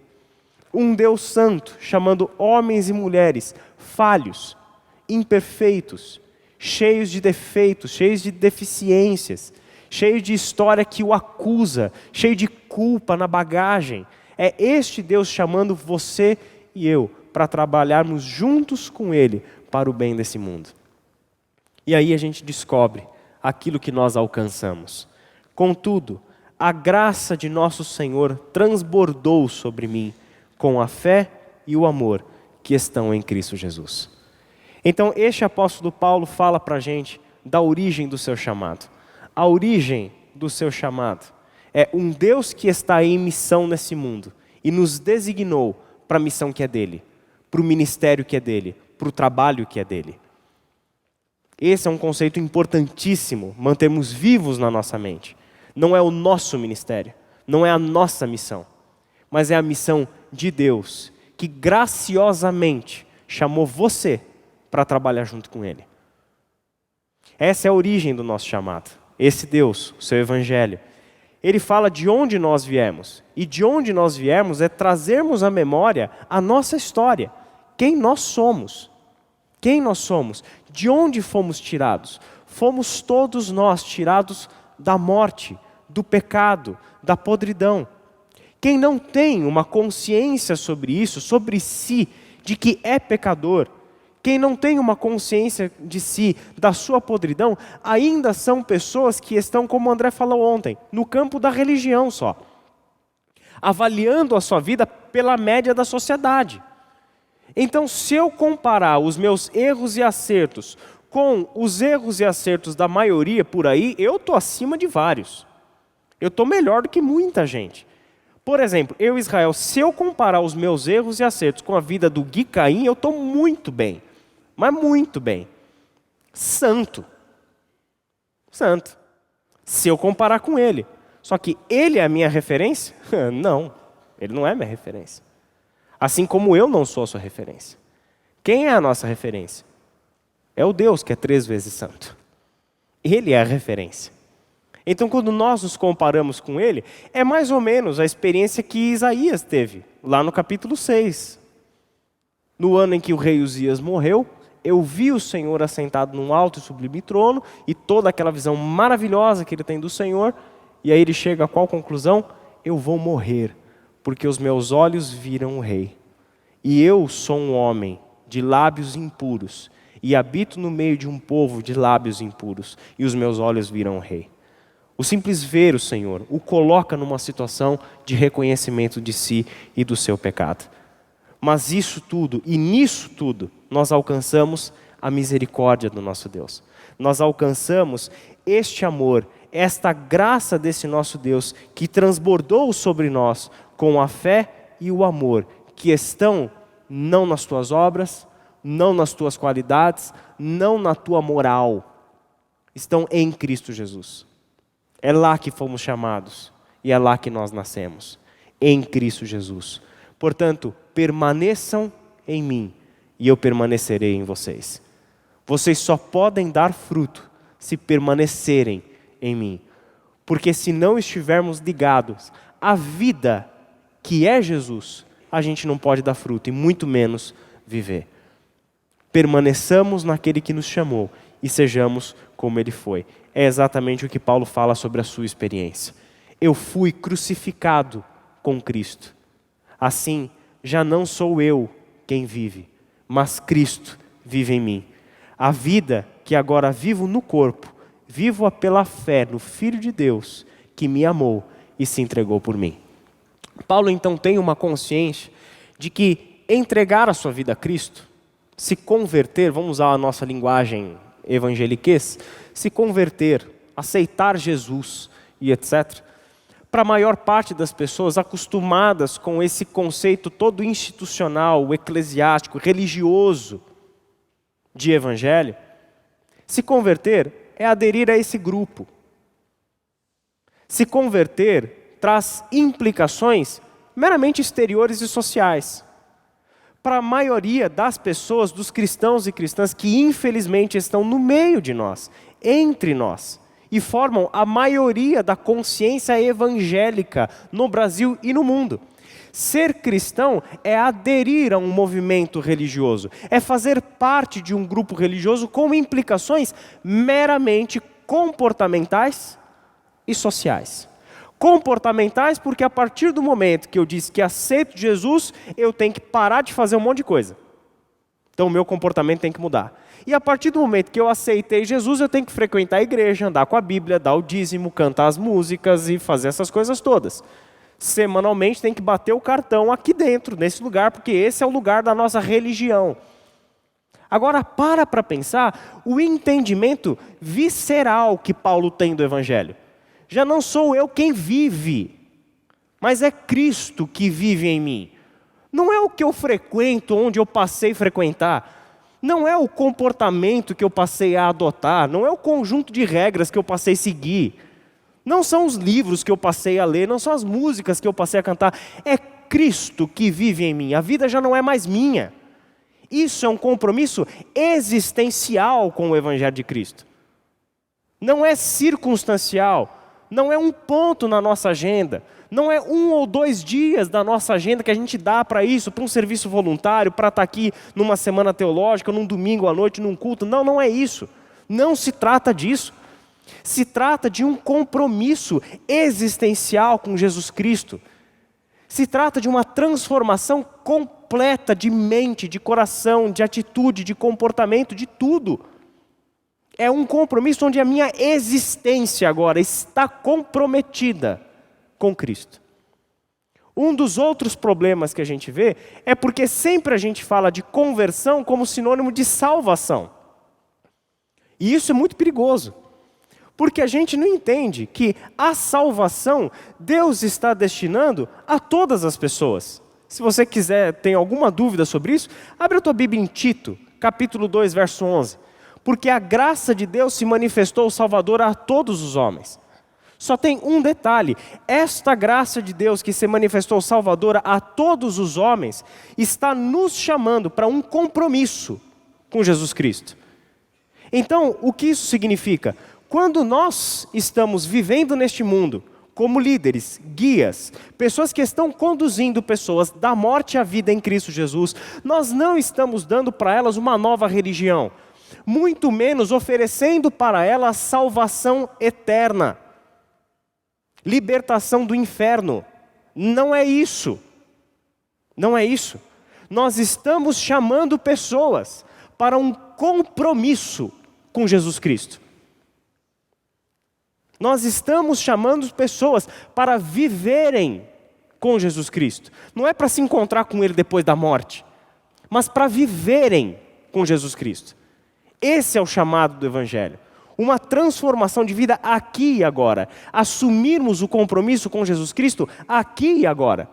Um Deus Santo chamando homens e mulheres falhos, imperfeitos, cheios de defeitos, cheios de deficiências, cheio de história que o acusa, cheio de culpa na bagagem. É este Deus chamando você e eu para trabalharmos juntos com Ele para o bem desse mundo. E aí a gente descobre aquilo que nós alcançamos. Contudo, a graça de nosso Senhor transbordou sobre mim com a fé e o amor que estão em Cristo Jesus. Então, este apóstolo Paulo fala para a gente da origem do seu chamado. A origem do seu chamado é um Deus que está em missão nesse mundo e nos designou para a missão que é dele, para o ministério que é dele, para o trabalho que é dele. Esse é um conceito importantíssimo, mantermos vivos na nossa mente. Não é o nosso ministério, não é a nossa missão, mas é a missão de Deus, que graciosamente chamou você para trabalhar junto com Ele. Essa é a origem do nosso chamado. Esse Deus, o seu Evangelho, Ele fala de onde nós viemos. E de onde nós viemos é trazermos à memória a nossa história. Quem nós somos. Quem nós somos. De onde fomos tirados. Fomos todos nós tirados da morte, do pecado, da podridão. Quem não tem uma consciência sobre isso, sobre si, de que é pecador, quem não tem uma consciência de si, da sua podridão, ainda são pessoas que estão, como o André falou ontem, no campo da religião só. Avaliando a sua vida pela média da sociedade. Então, se eu comparar os meus erros e acertos com os erros e acertos da maioria por aí, eu estou acima de vários. Eu estou melhor do que muita gente. Por exemplo, eu, Israel, se eu comparar os meus erros e acertos com a vida do Gui Caim, eu estou muito bem. Mas muito bem. Santo. Santo. Se eu comparar com ele. Só que ele é a minha referência? Não, ele não é minha referência. Assim como eu não sou a sua referência. Quem é a nossa referência? É o Deus que é 3 vezes santo. Ele é a referência. Então, quando nós nos comparamos com ele, é mais ou menos a experiência que Isaías teve, lá no capítulo 6. No ano em que o rei Uzias morreu, eu vi o Senhor assentado num alto e sublime trono, e toda aquela visão maravilhosa que ele tem do Senhor, e aí ele chega a qual conclusão? Eu vou morrer, porque os meus olhos viram o rei. E eu sou um homem de lábios impuros, e habito no meio de um povo de lábios impuros, e os meus olhos viram o rei. O simples ver o Senhor o coloca numa situação de reconhecimento de si e do seu pecado. Mas isso tudo, e nisso tudo, nós alcançamos a misericórdia do nosso Deus. Nós alcançamos este amor, esta graça desse nosso Deus que transbordou sobre nós com a fé e o amor, que estão não nas tuas obras, não nas tuas qualidades, não na tua moral, estão em Cristo Jesus. É lá que fomos chamados e é lá que nós nascemos, em Cristo Jesus. Portanto, permaneçam em mim e eu permanecerei em vocês. Vocês só podem dar fruto se permanecerem em mim. Porque se não estivermos ligados à vida que é Jesus, a gente não pode dar fruto e muito menos viver. Permaneçamos naquele que nos chamou e sejamos como ele foi. É exatamente o que Paulo fala sobre a sua experiência. Eu fui crucificado com Cristo. Assim, já não sou eu quem vive, mas Cristo vive em mim. A vida que agora vivo no corpo, vivo-a pela fé no Filho de Deus, que me amou e se entregou por mim. Paulo então tem uma consciência de que entregar a sua vida a Cristo, se converter, vamos usar a nossa linguagem evangeliquez, se converter, aceitar Jesus e etc., para a maior parte das pessoas acostumadas com esse conceito todo institucional, eclesiástico, religioso de evangelho, se converter é aderir a esse grupo. Se converter traz implicações meramente exteriores e sociais. Para a maioria das pessoas, dos cristãos e cristãs que infelizmente estão no meio de nós, entre nós, e formam a maioria da consciência evangélica no Brasil e no mundo. Ser cristão é aderir a um movimento religioso, é fazer parte de um grupo religioso com implicações meramente comportamentais e sociais. Comportamentais, porque a partir do momento que eu disse que aceito Jesus, eu tenho que parar de fazer um monte de coisa. Então o meu comportamento tem que mudar. E a partir do momento que eu aceitei Jesus, eu tenho que frequentar a igreja, andar com a Bíblia, dar o dízimo, cantar as músicas e fazer essas coisas todas. Semanalmente tem que bater o cartão aqui dentro, nesse lugar, porque esse é o lugar da nossa religião. Agora para pensar o entendimento visceral que Paulo tem do Evangelho. Já não sou eu quem vive, mas é Cristo que vive em mim. Não é o que eu frequento, onde eu passei a frequentar. Não é o comportamento que eu passei a adotar. Não é o conjunto de regras que eu passei a seguir. Não são os livros que eu passei a ler. Não são as músicas que eu passei a cantar. É Cristo que vive em mim. A vida já não é mais minha. Isso é um compromisso existencial com o Evangelho de Cristo. Não é circunstancial. Não é um ponto na nossa agenda. Não é 1 ou 2 dias da nossa agenda que a gente dá para isso, para um serviço voluntário, para estar aqui numa semana teológica, num domingo à noite, num culto. Não, não é isso. Não se trata disso. Se trata de um compromisso existencial com Jesus Cristo. Se trata de uma transformação completa de mente, de coração, de atitude, de comportamento, de tudo. É um compromisso onde a minha existência agora está comprometida com Cristo. Um dos outros problemas que a gente vê é porque sempre a gente fala de conversão como sinônimo de salvação. E isso é muito perigoso. Porque a gente não entende que a salvação Deus está destinando a todas as pessoas. Se você quiser, tem alguma dúvida sobre isso, abre a tua Bíblia em Tito, capítulo 2, verso 11. Porque a graça de Deus se manifestou salvadora a todos os homens. Só tem um detalhe, esta graça de Deus que se manifestou salvadora a todos os homens, está nos chamando para um compromisso com Jesus Cristo. Então, o que isso significa? Quando nós estamos vivendo neste mundo, como líderes, guias, pessoas que estão conduzindo pessoas da morte à vida em Cristo Jesus, nós não estamos dando para elas uma nova religião, muito menos oferecendo para elas salvação eterna, libertação do inferno. Não é isso. Não é isso. Nós estamos chamando pessoas para um compromisso com Jesus Cristo. Nós estamos chamando pessoas para viverem com Jesus Cristo. Não é para se encontrar com Ele depois da morte, mas para viverem com Jesus Cristo. Esse é o chamado do Evangelho. Uma transformação de vida aqui e agora. Assumirmos o compromisso com Jesus Cristo aqui e agora.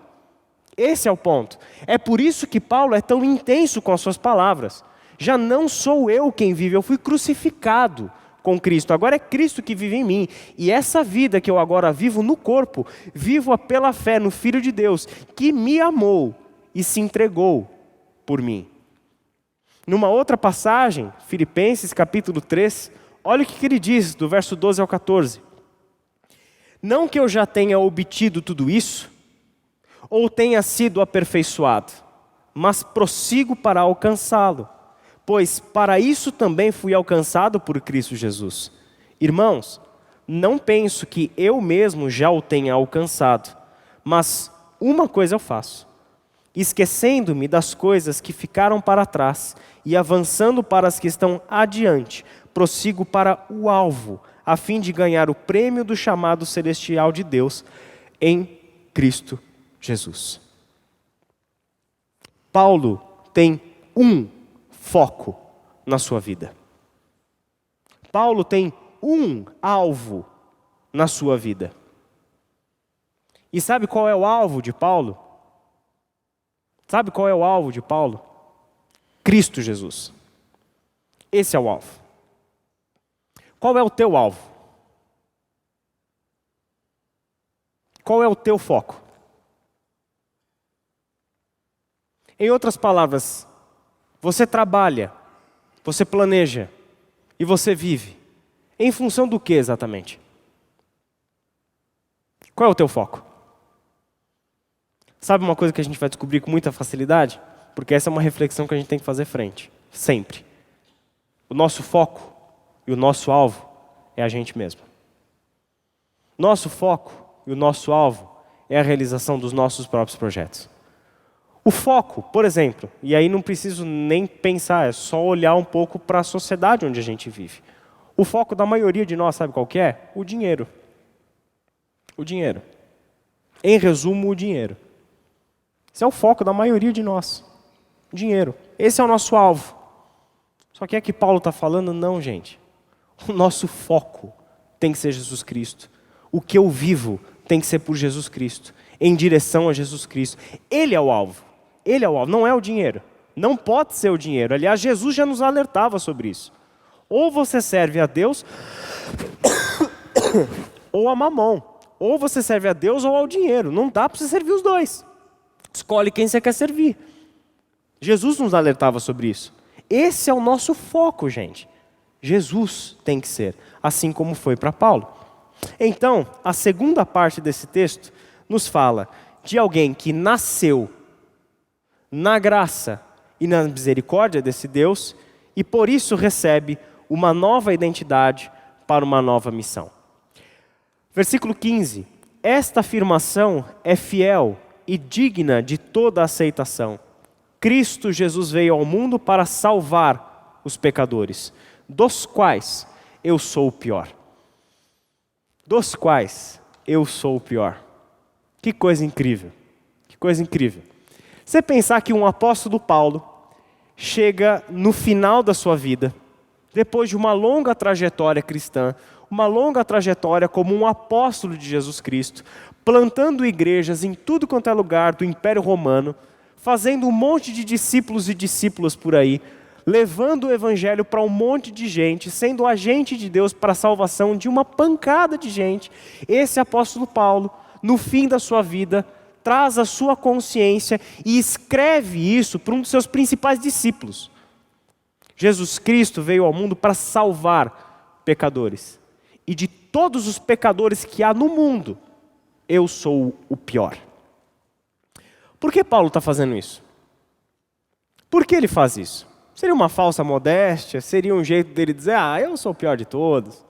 Esse é o ponto. É por isso que Paulo é tão intenso com as suas palavras. Já não sou eu quem vive, eu fui crucificado com Cristo. Agora é Cristo que vive em mim. E essa vida que eu agora vivo no corpo, vivo-a pela fé no Filho de Deus, que me amou e se entregou por mim. Numa outra passagem, Filipenses capítulo 3, olha o que ele diz, do verso 12 ao 14. Não que eu já tenha obtido tudo isso, ou tenha sido aperfeiçoado, mas prossigo para alcançá-lo, pois para isso também fui alcançado por Cristo Jesus. Irmãos, não penso que eu mesmo já o tenha alcançado, mas uma coisa eu faço, esquecendo-me das coisas que ficaram para trás e avançando para as que estão adiante, prossigo para o alvo, a fim de ganhar o prêmio do chamado celestial de Deus em Cristo Jesus. Paulo tem um foco na sua vida. Paulo tem um alvo na sua vida. E sabe qual é o alvo de Paulo? Sabe qual é o alvo de Paulo? Cristo Jesus. Esse é o alvo. Qual é o teu alvo? Qual é o teu foco? Em outras palavras, você trabalha, você planeja e você vive. Em função do que exatamente? Qual é o teu foco? Sabe uma coisa que a gente vai descobrir com muita facilidade? Porque essa é uma reflexão que a gente tem que fazer frente, sempre. O nosso foco e o nosso alvo é a gente mesmo. Nosso foco e o nosso alvo é a realização dos nossos próprios projetos. O foco, por exemplo, e aí não preciso nem pensar, é só olhar um pouco para a sociedade onde a gente vive. O foco da maioria de nós, sabe qual que é? O dinheiro. O dinheiro. Em resumo, o dinheiro. Esse é o foco da maioria de nós. Dinheiro. Esse é o nosso alvo. Só que é que Paulo está falando? Não, gente. O nosso foco tem que ser Jesus Cristo. O que eu vivo tem que ser por Jesus Cristo. Em direção a Jesus Cristo. Ele é o alvo. Ele é o alvo, não é o dinheiro. Não pode ser o dinheiro. Aliás, Jesus já nos alertava sobre isso. Ou você serve a Deus, ou a mamão. Ou você serve a Deus ou ao dinheiro. Não dá para você servir os dois. Escolhe quem você quer servir. Jesus nos alertava sobre isso. Esse é o nosso foco, gente. Jesus tem que ser, assim como foi para Paulo. Então, a segunda parte desse texto nos fala de alguém que nasceu na graça e na misericórdia desse Deus e por isso recebe uma nova identidade para uma nova missão. Versículo 15. Esta afirmação é fiel e digna de toda aceitação. Cristo Jesus veio ao mundo para salvar os pecadores, dos quais eu sou o pior. Dos quais eu sou o pior. Que coisa incrível. Que coisa incrível. Você pensar que um apóstolo Paulo chega no final da sua vida, depois de uma longa trajetória cristã, uma longa trajetória como um apóstolo de Jesus Cristo, plantando igrejas em tudo quanto é lugar do Império Romano, fazendo um monte de discípulos e discípulas por aí, levando o evangelho para um monte de gente, sendo agente de Deus para a salvação de uma pancada de gente. Esse apóstolo Paulo, no fim da sua vida, traz a sua consciência e escreve isso para um dos seus principais discípulos. Jesus Cristo veio ao mundo para salvar pecadores. E de todos os pecadores que há no mundo, eu sou o pior. Por que Paulo está fazendo isso? Por que ele faz isso? Seria uma falsa modéstia? Seria um jeito dele dizer, eu sou o pior de todos?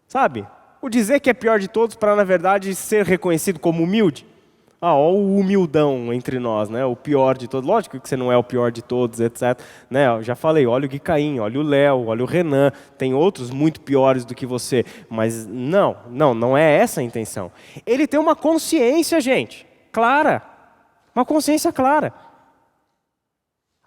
Sabe? O dizer que é pior de todos para, na verdade, ser reconhecido como humilde? Ó, o humildão entre nós, né? O pior de todos. Lógico que você não é o pior de todos, etc. Né? Eu já falei, olha o Gui Caim, olha o Léo, olha o Renan. Tem outros muito piores do que você. Mas não é essa a intenção. Ele tem uma consciência, gente, clara. Uma consciência clara.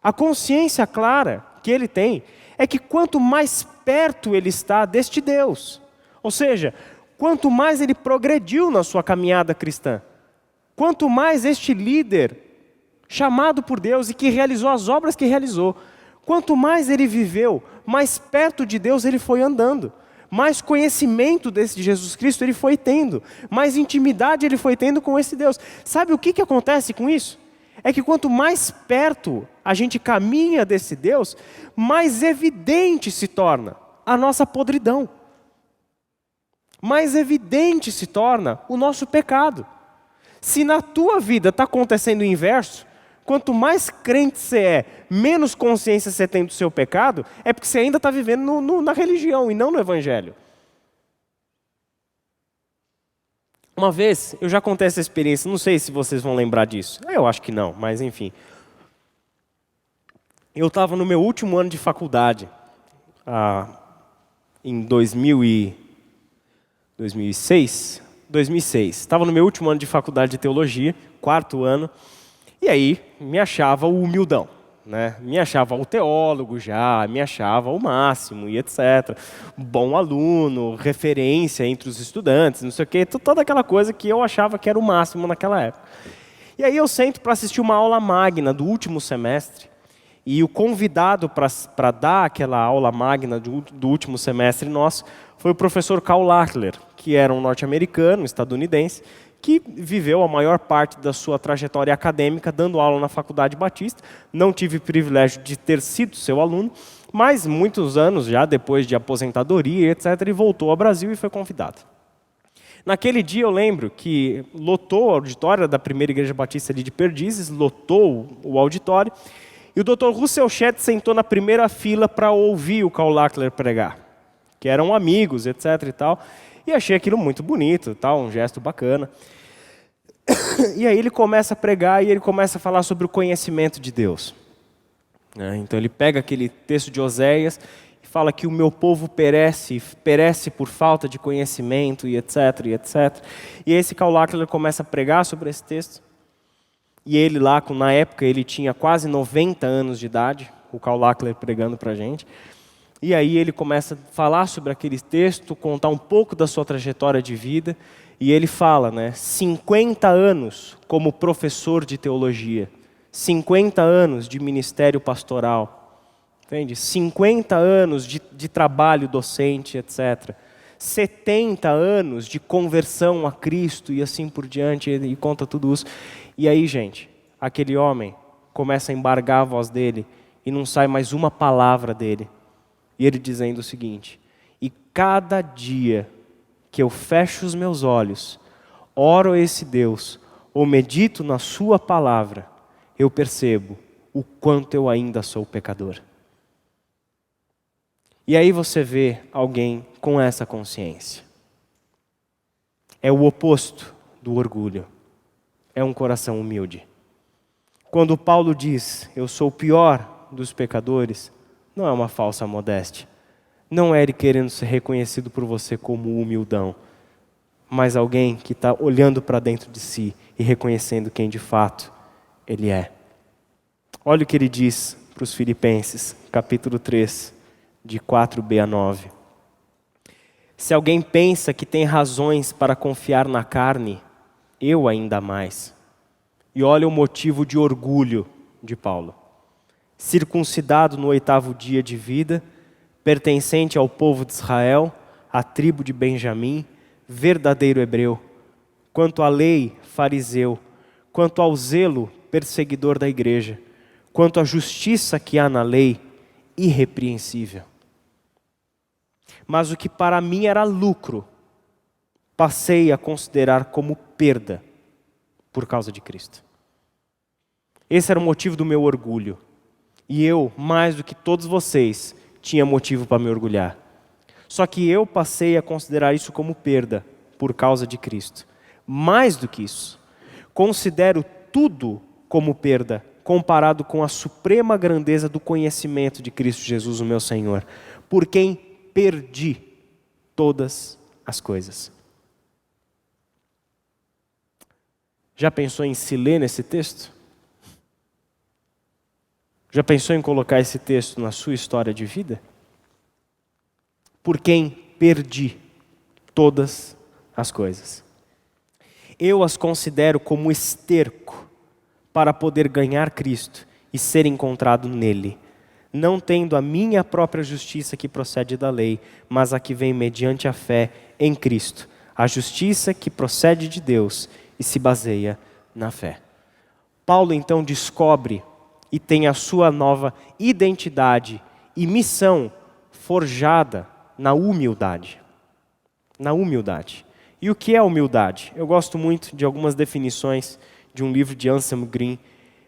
A consciência clara que ele tem é que quanto mais perto ele está deste Deus, ou seja, quanto mais ele progrediu na sua caminhada cristã, quanto mais este líder, chamado por Deus e que realizou as obras que realizou, quanto mais ele viveu, mais perto de Deus ele foi andando, mais conhecimento desse Jesus Cristo ele foi tendo, mais intimidade ele foi tendo com esse Deus. Sabe o que acontece com isso? É que quanto mais perto a gente caminha desse Deus, mais evidente se torna a nossa podridão. Mais evidente se torna o nosso pecado. Se na tua vida está acontecendo o inverso, quanto mais crente você é, menos consciência você tem do seu pecado, é porque você ainda está vivendo na religião e não no evangelho. Uma vez, eu já contei essa experiência, não sei se vocês vão lembrar disso. Eu acho que não, mas enfim. Eu estava no meu último ano de faculdade, em 2006. Estava no meu último ano de faculdade de teologia, 4º ano, e aí me achava o humildão, né? Me achava o teólogo já, me achava o máximo e etc. Bom aluno, referência entre os estudantes, não sei o quê, toda aquela coisa que eu achava que era o máximo naquela época. E aí eu sento para assistir uma aula magna do último semestre, e o convidado para dar aquela aula magna do último semestre nosso foi o professor Karl Lachler, que era um norte-americano, estadunidense, que viveu a maior parte da sua trajetória acadêmica dando aula na Faculdade Batista. Não tive o privilégio de ter sido seu aluno, mas muitos anos já depois de aposentadoria, etc., ele voltou ao Brasil e foi convidado. Naquele dia eu lembro que lotou o auditório da primeira igreja batista ali de Perdizes, lotou o auditório, e o Dr. Russell Shedd sentou na primeira fila para ouvir o Karl Lachler pregar, que eram amigos, etc. e tal. E achei aquilo muito bonito, tal, um gesto bacana. E aí ele começa a pregar e ele começa a falar sobre o conhecimento de Deus. Então ele pega aquele texto de Oséias e fala que o meu povo perece por falta de conhecimento e etc, e etc. E esse Karl Lachler começa a pregar sobre esse texto. E ele lá, na época, ele tinha quase 90 anos de idade, o Karl Lachler pregando para a gente. E aí ele começa a falar sobre aquele texto, contar um pouco da sua trajetória de vida. E ele fala, 50 anos como professor de teologia, 50 anos de ministério pastoral, entende? 50 anos de trabalho docente, etc. 70 anos de conversão a Cristo e assim por diante, e conta tudo isso. E aí, gente, aquele homem começa a embargar a voz dele e não sai mais uma palavra dele. E ele dizendo o seguinte: e cada dia que eu fecho os meus olhos, oro a esse Deus, ou medito na sua palavra, eu percebo o quanto eu ainda sou pecador. E aí você vê alguém com essa consciência. É o oposto do orgulho. É um coração humilde. Quando Paulo diz, eu sou o pior dos pecadores, não é uma falsa modéstia. Não é ele querendo ser reconhecido por você como humildão, mas alguém que está olhando para dentro de si e reconhecendo quem de fato ele é. Olha o que ele diz para os Filipenses, capítulo 3, de 4b a 9. Se alguém pensa que tem razões para confiar na carne, eu ainda mais. E olha o motivo de orgulho de Paulo. Circuncidado no 8º dia de vida, pertencente ao povo de Israel, à tribo de Benjamim, verdadeiro hebreu. Quanto à lei, fariseu. Quanto ao zelo, perseguidor da igreja. Quanto à justiça que há na lei, irrepreensível. Mas o que para mim era lucro, passei a considerar como perda por causa de Cristo. Esse era o motivo do meu orgulho. E eu, mais do que todos vocês, tinha motivo para me orgulhar. Só que eu passei a considerar isso como perda por causa de Cristo. Mais do que isso, considero tudo como perda comparado com a suprema grandeza do conhecimento de Cristo Jesus, o meu Senhor, por quem perdi todas as coisas. Já pensou em se ler nesse texto? Já pensou em colocar esse texto na sua história de vida? Por quem perdi todas as coisas. Eu as considero como esterco para poder ganhar Cristo e ser encontrado nele, não tendo a minha própria justiça que procede da lei, mas a que vem mediante a fé em Cristo, a justiça que procede de Deus e se baseia na fé. Paulo então descobre e tem a sua nova identidade e missão forjada na humildade. Na humildade. E o que é humildade? Eu gosto muito de algumas definições de um livro de Anselm Green,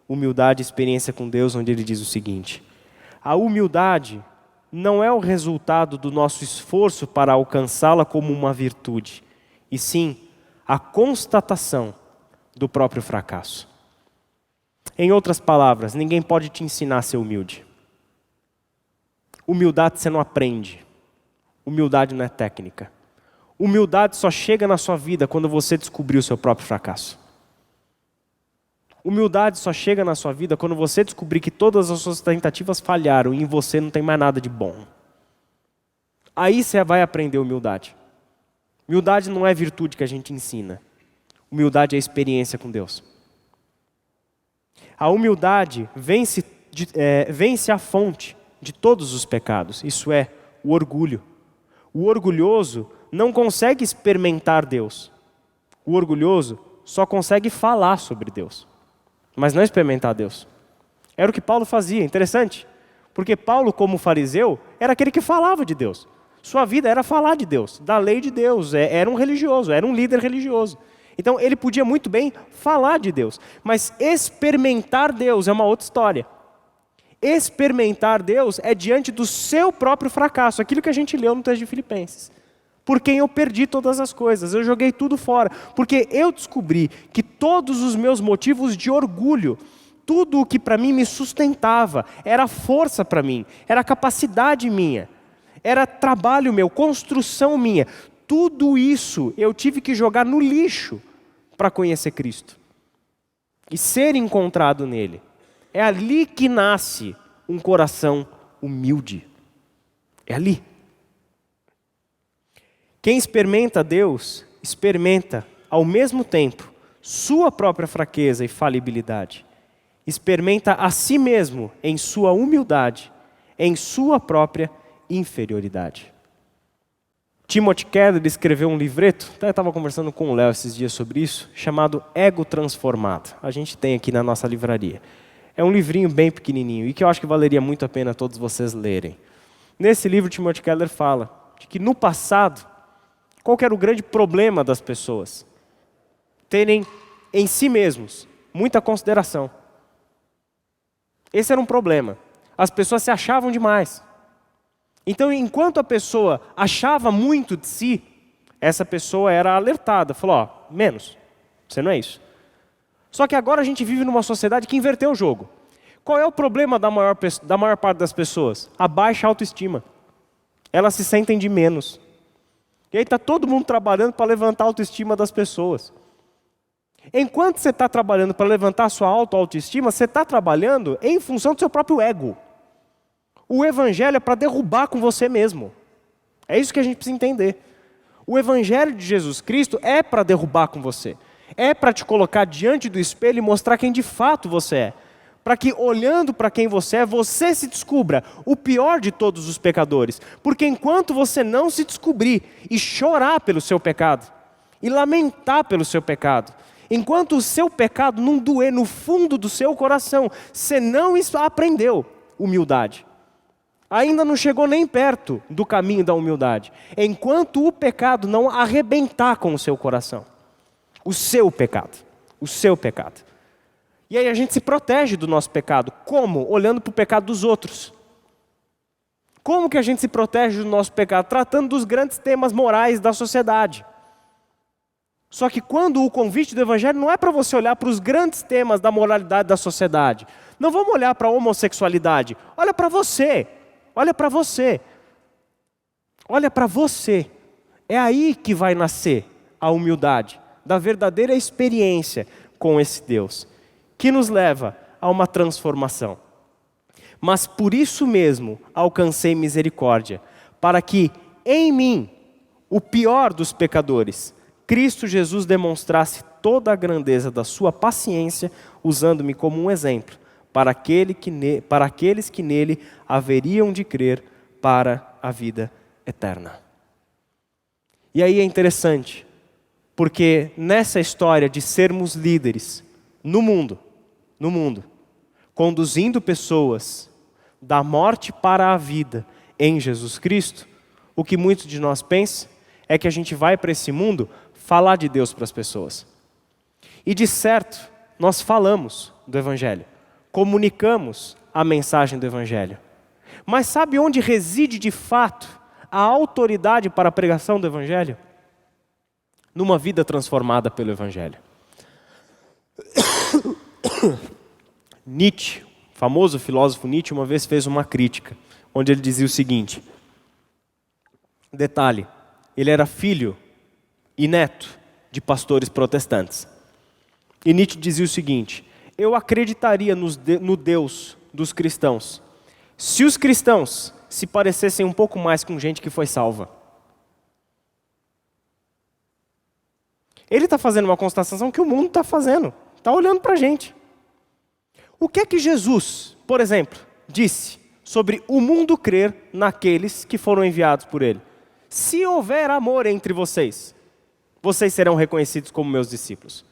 Humildade e Experiência com Deus, onde ele diz o seguinte: a humildade não é o resultado do nosso esforço para alcançá-la como uma virtude, e sim a constatação do próprio fracasso. Em outras palavras, ninguém pode te ensinar a ser humilde. Humildade você não aprende. Humildade não é técnica. Humildade só chega na sua vida quando você descobrir o seu próprio fracasso. Humildade só chega na sua vida quando você descobrir que todas as suas tentativas falharam e em você não tem mais nada de bom. Aí você vai aprender humildade. Humildade não é virtude que a gente ensina. Humildade é experiência com Deus. A humildade vence a fonte de todos os pecados, isso é, o orgulho. O orgulhoso não consegue experimentar Deus. O orgulhoso só consegue falar sobre Deus, mas não experimentar Deus. Era o que Paulo fazia, interessante. Porque Paulo, como fariseu, era aquele que falava de Deus. Sua vida era falar de Deus, da lei de Deus, era um religioso, era um líder religioso. Então ele podia muito bem falar de Deus, mas experimentar Deus é uma outra história. Experimentar Deus é diante do seu próprio fracasso, aquilo que a gente leu no texto de Filipenses. por quem eu perdi todas as coisas. Eu joguei tudo fora, porque eu descobri que todos os meus motivos de orgulho, tudo o que para mim me sustentava, era força para mim, era capacidade minha, era trabalho meu, construção minha. Tudo isso eu tive que jogar no lixo para conhecer Cristo e ser encontrado nele. É ali que nasce um coração humilde. É ali. Quem experimenta Deus, experimenta ao mesmo tempo sua própria fraqueza e falibilidade. Experimenta a si mesmo em sua humildade, em sua própria inferioridade. Timothy Keller escreveu um livreto, até estava conversando com o Léo esses dias sobre isso, chamado Ego Transformado. A gente tem aqui na nossa livraria. É um livrinho bem pequenininho e que eu acho que valeria muito a pena todos vocês lerem. Nesse livro, Timothy Keller fala de que no passado, qual que era o grande problema das pessoas? Terem em si mesmos muita consideração. Esse era um problema. As pessoas se achavam demais. Então, enquanto a pessoa achava muito de si, essa pessoa era alertada. Falou, ó, menos, você não é isso. Só que agora a gente vive numa sociedade que inverteu o jogo. Qual é o problema da maior parte das pessoas? A baixa autoestima. Elas se sentem de menos. E aí está todo mundo trabalhando para levantar a autoestima das pessoas. Enquanto você está trabalhando para levantar a sua autoestima, você está trabalhando em função do seu próprio ego. O evangelho é para derrubar com você mesmo. É isso que a gente precisa entender. O evangelho de Jesus Cristo é para derrubar com você. É para te colocar diante do espelho e mostrar quem de fato você é. Para que, olhando para quem você é, você se descubra o pior de todos os pecadores. Porque enquanto você não se descobrir e chorar pelo seu pecado, e lamentar pelo seu pecado, enquanto o seu pecado não doer no fundo do seu coração, você não aprendeu humildade. Ainda não chegou nem perto do caminho da humildade. Enquanto o pecado não arrebentar com o seu coração. O seu pecado. O seu pecado. E aí a gente se protege do nosso pecado. Como? Olhando para o pecado dos outros. Como que a gente se protege do nosso pecado? Tratando dos grandes temas morais da sociedade. Só que quando o convite do evangelho não é para você olhar para os grandes temas da moralidade da sociedade. Não vamos olhar para a homossexualidade. Olha para você. Olha para você. Olha para você. É aí que vai nascer a humildade, da verdadeira experiência com esse Deus, que nos leva a uma transformação. Mas por isso mesmo alcancei misericórdia, para que em mim, o pior dos pecadores, Cristo Jesus demonstrasse toda a grandeza da sua paciência, usando-me como um exemplo, para aqueles que nele haveriam de crer para a vida eterna. E aí é interessante, porque nessa história de sermos líderes no mundo, conduzindo pessoas da morte para a vida em Jesus Cristo, o que muitos de nós pensam é que a gente vai para esse mundo falar de Deus para as pessoas. E de certo, nós falamos do Evangelho. Comunicamos a mensagem do Evangelho. Mas sabe onde reside de fato a autoridade para a pregação do Evangelho? Numa vida transformada pelo Evangelho. Nietzsche, famoso filósofo Nietzsche, uma vez fez uma crítica, onde ele dizia o seguinte, detalhe, ele era filho e neto de pastores protestantes. E Nietzsche dizia o seguinte, eu acreditaria no Deus dos cristãos, se os cristãos se parecessem um pouco mais com gente que foi salva. Ele está fazendo uma constatação que o mundo está fazendo, está olhando para a gente. O que é que Jesus, por exemplo, disse sobre o mundo crer naqueles que foram enviados por ele? Se houver amor entre vocês, vocês serão reconhecidos como meus discípulos.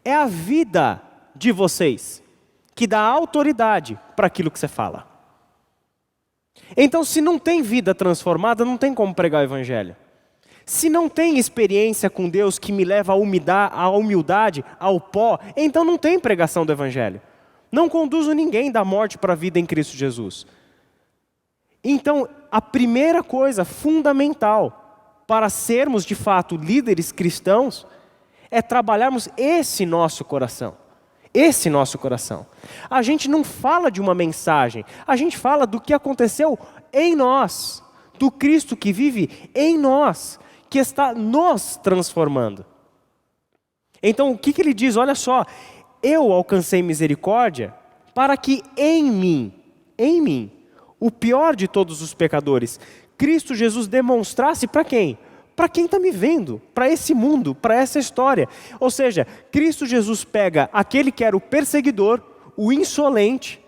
É a vida de vocês que dá autoridade para aquilo que você fala. Então, se não tem vida transformada, não tem como pregar o Evangelho. Se não tem experiência com Deus que me leva à humildade, ao pó, então não tem pregação do Evangelho. Não conduzo ninguém da morte para a vida em Cristo Jesus. Então, a primeira coisa fundamental para sermos de fato líderes cristãos é trabalharmos esse nosso coração. Esse nosso coração. A gente não fala de uma mensagem, a gente fala do que aconteceu em nós, do Cristo que vive em nós, que está nos transformando. Então o que ele diz? Olha só, eu alcancei misericórdia para que em mim, o pior de todos os pecadores, Cristo Jesus demonstrasse para quem? Para quem está me vendo, para esse mundo, para essa história. Ou seja, Cristo Jesus pega aquele que era o perseguidor, o insolente,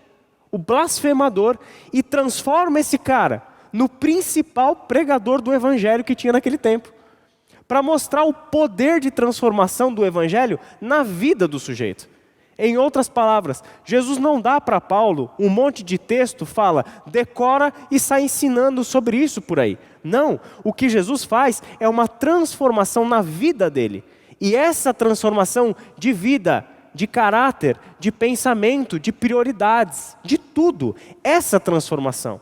o blasfemador e transforma esse cara no principal pregador do evangelho que tinha naquele tempo. Para mostrar o poder de transformação do evangelho na vida do sujeito. Em outras palavras, Jesus não dá para Paulo um monte de texto, fala, decora e sai ensinando sobre isso por aí. Não, o que Jesus faz é uma transformação na vida dele. E essa transformação de vida, de caráter, de pensamento, de prioridades, de tudo, essa transformação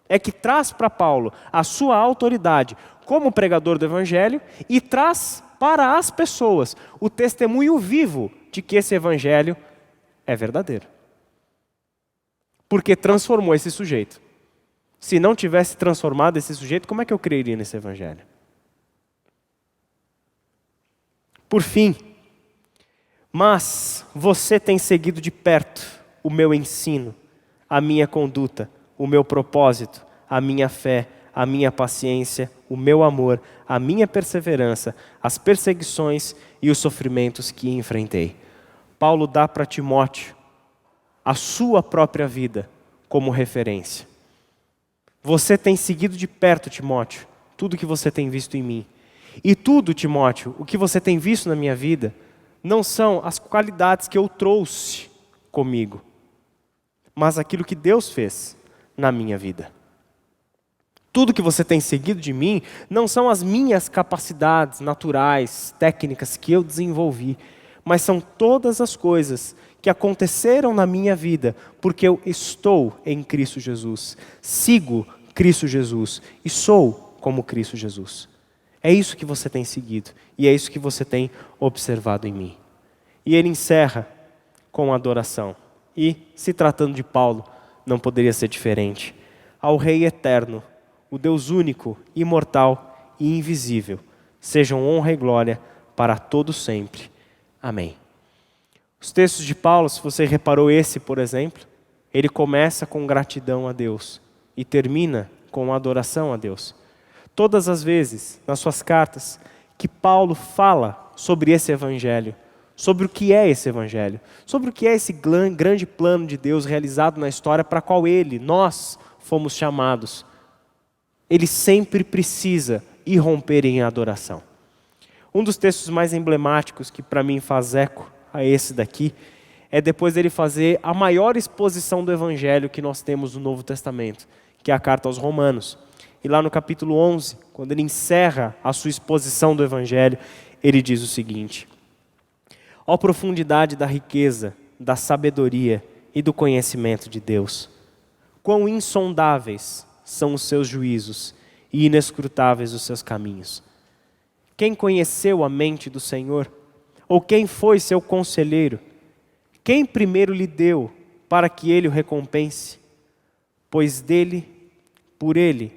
é que traz para Paulo a sua autoridade como pregador do evangelho e traz para as pessoas o testemunho vivo de que esse evangelho é verdadeiro. Porque transformou esse sujeito. Se não tivesse transformado esse sujeito, como é que eu creria nesse evangelho? Por fim, mas você tem seguido de perto o meu ensino, a minha conduta, o meu propósito, a minha fé, a minha paciência, o meu amor, a minha perseverança, as perseguições e os sofrimentos que enfrentei. Paulo dá para Timóteo a sua própria vida como referência. Você tem seguido de perto, Timóteo, tudo que você tem visto em mim. E tudo, Timóteo, o que você tem visto na minha vida, não são as qualidades que eu trouxe comigo, mas aquilo que Deus fez na minha vida. Tudo que você tem seguido de mim não são as minhas capacidades naturais, técnicas que eu desenvolvi, mas são todas as coisas que aconteceram na minha vida, porque eu estou em Cristo Jesus, sigo Cristo Jesus e sou como Cristo Jesus. É isso que você tem seguido e é isso que você tem observado em mim. E ele encerra com adoração. E, se tratando de Paulo, não poderia ser diferente. Ao Rei eterno, o Deus único, imortal e invisível, sejam honra e glória para todo sempre. Amém. Os textos de Paulo, se você reparou esse, por exemplo, ele começa com gratidão a Deus e termina com adoração a Deus. Todas as vezes, nas suas cartas, que Paulo fala sobre esse evangelho, sobre o que é esse evangelho, sobre o que é esse grande plano de Deus realizado na história para qual nós fomos chamados, ele sempre precisa irromper em adoração. Um dos textos mais emblemáticos que para mim faz eco a esse daqui, é depois dele fazer a maior exposição do evangelho que nós temos no Novo Testamento, que é a carta aos Romanos. E lá no capítulo 11, quando ele encerra a sua exposição do evangelho, ele diz o seguinte: ó profundidade da riqueza, da sabedoria e do conhecimento de Deus, quão insondáveis são os seus juízos e inescrutáveis os seus caminhos. Quem conheceu a mente do Senhor? Ou quem foi seu conselheiro? Quem primeiro lhe deu para que ele o recompense? Pois dele, por ele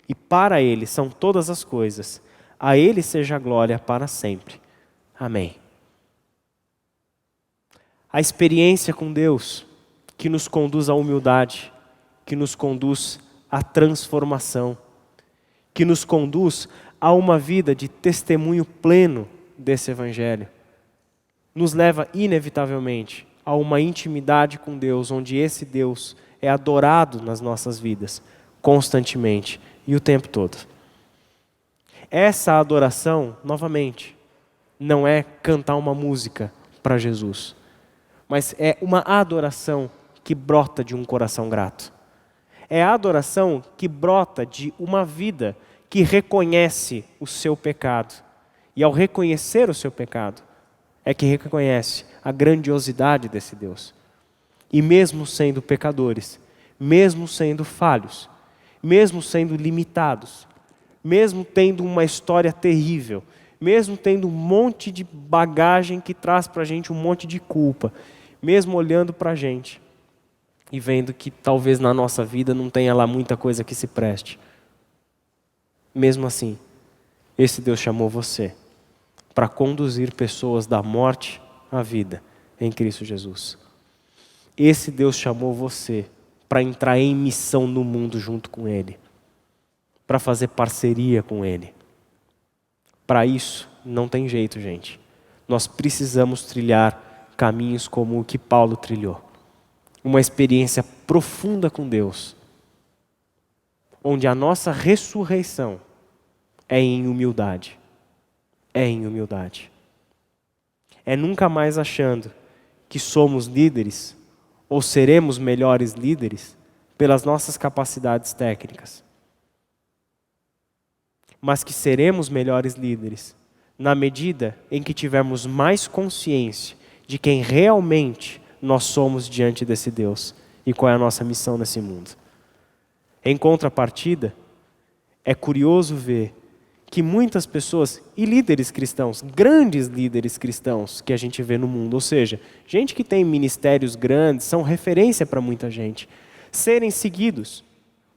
e para ele são todas as coisas. A ele seja a glória para sempre. Amém. A experiência com Deus que nos conduz à humildade, que nos conduz à transformação, que nos conduz a uma vida de testemunho pleno desse evangelho, nos leva inevitavelmente a uma intimidade com Deus, onde esse Deus é adorado nas nossas vidas, constantemente e o tempo todo. Essa adoração, novamente, não é cantar uma música para Jesus, mas é uma adoração que brota de um coração grato. É a adoração que brota de uma vida que reconhece o seu pecado. E ao reconhecer o seu pecado, é que reconhece a grandiosidade desse Deus. E mesmo sendo pecadores, mesmo sendo falhos, mesmo sendo limitados, mesmo tendo uma história terrível, mesmo tendo um monte de bagagem que traz para a gente um monte de culpa, mesmo olhando para a gente e vendo que talvez na nossa vida não tenha lá muita coisa que se preste. Mesmo assim, esse Deus chamou você para conduzir pessoas da morte à vida em Cristo Jesus. Esse Deus chamou você para entrar em missão no mundo junto com Ele, para fazer parceria com Ele. Para isso, não tem jeito, gente. Nós precisamos trilhar caminhos como o que Paulo trilhou. Uma experiência profunda com Deus, onde a nossa ressurreição é em humildade. É em humildade. É nunca mais achando que somos líderes ou seremos melhores líderes pelas nossas capacidades técnicas. Mas que seremos melhores líderes na medida em que tivermos mais consciência de quem realmente nós somos diante desse Deus e qual é a nossa missão nesse mundo. Em contrapartida, é curioso ver que muitas pessoas, e líderes cristãos, grandes líderes cristãos que a gente vê no mundo, ou seja, gente que tem ministérios grandes, são referência para muita gente, serem seguidos,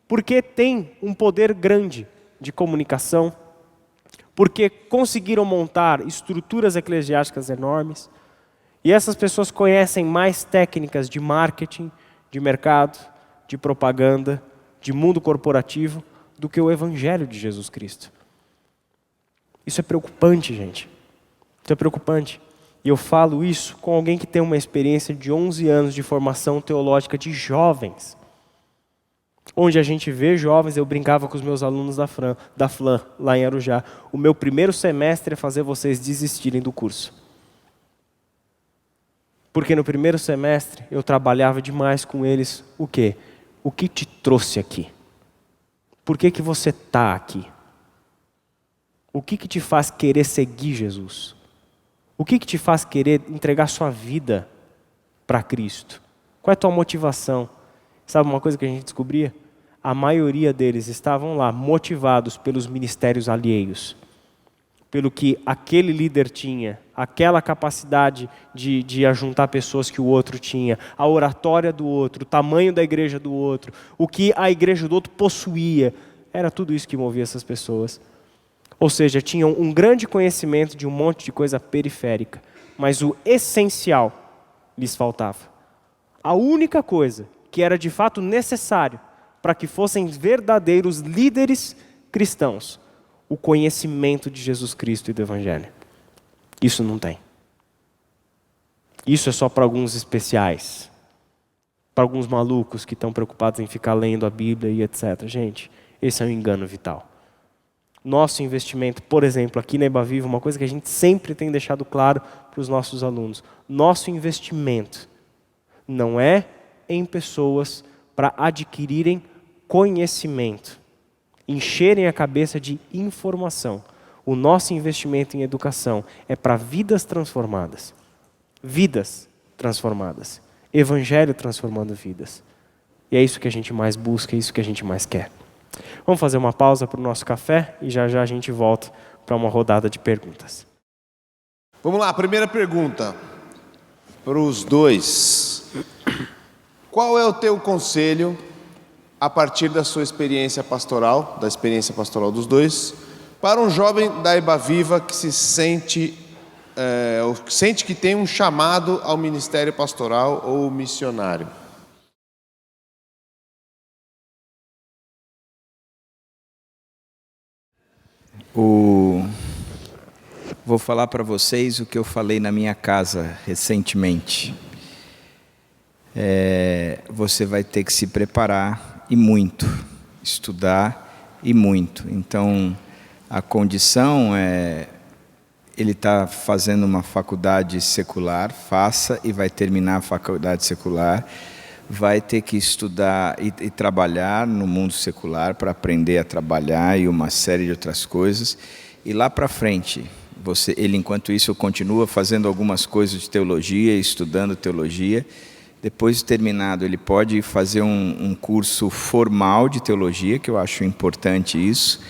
porque tem um poder grande de comunicação, porque conseguiram montar estruturas eclesiásticas enormes, e essas pessoas conhecem mais técnicas de marketing, de mercado, de propaganda, de mundo corporativo, do que o Evangelho de Jesus Cristo. Isso é preocupante, gente. Isso é preocupante. E eu falo isso com alguém que tem uma experiência de 11 anos de formação teológica de jovens. Onde a gente vê jovens, eu brincava com os meus alunos da FLAM, lá em Arujá. O meu primeiro semestre é fazer vocês desistirem do curso. Porque no primeiro semestre eu trabalhava demais com eles. O quê? O que te trouxe aqui? Por que você está aqui? O que te faz querer seguir Jesus? O que te faz querer entregar sua vida para Cristo? Qual é a tua motivação? Sabe uma coisa que a gente descobria? A maioria deles estavam lá motivados pelos ministérios alheios. Pelo que aquele líder tinha, aquela capacidade de ajuntar pessoas que o outro tinha, a oratória do outro, o tamanho da igreja do outro, o que a igreja do outro possuía. Era tudo isso que movia essas pessoas. Ou seja, tinham um grande conhecimento de um monte de coisa periférica, mas o essencial lhes faltava. A única coisa que era de fato necessário para que fossem verdadeiros líderes cristãos, o conhecimento de Jesus Cristo e do Evangelho. Isso não tem. Isso é só para alguns especiais, para alguns malucos que estão preocupados em ficar lendo a Bíblia e etc. Gente, esse é um engano vital. Nosso investimento, por exemplo, aqui na Eba Viva, uma coisa que a gente sempre tem deixado claro para os nossos alunos, nosso investimento não é em pessoas para adquirirem conhecimento, encherem a cabeça de informação. O nosso investimento em educação é para vidas transformadas. Vidas transformadas. Evangelho transformando vidas. E é isso que a gente mais busca, é isso que a gente mais quer. Vamos fazer uma pausa para o nosso café e já já a gente volta para uma rodada de perguntas. Vamos lá, primeira pergunta para os dois. Qual é o teu conselho a partir da sua experiência pastoral, da experiência pastoral dos dois, para um jovem da Eba Viva que se sente que tem um chamado ao ministério pastoral ou missionário? Vou falar para vocês o que eu falei na minha casa recentemente. Você vai ter que se preparar e muito, estudar e muito. Então, a condição é, ele está fazendo uma faculdade secular, faça e vai terminar a faculdade secular, vai ter que estudar e trabalhar no mundo secular para aprender a trabalhar e uma série de outras coisas. E lá para frente, ele enquanto isso continua fazendo algumas coisas de teologia, estudando teologia. Depois de terminado, ele pode fazer um curso formal de teologia, que eu acho importante isso.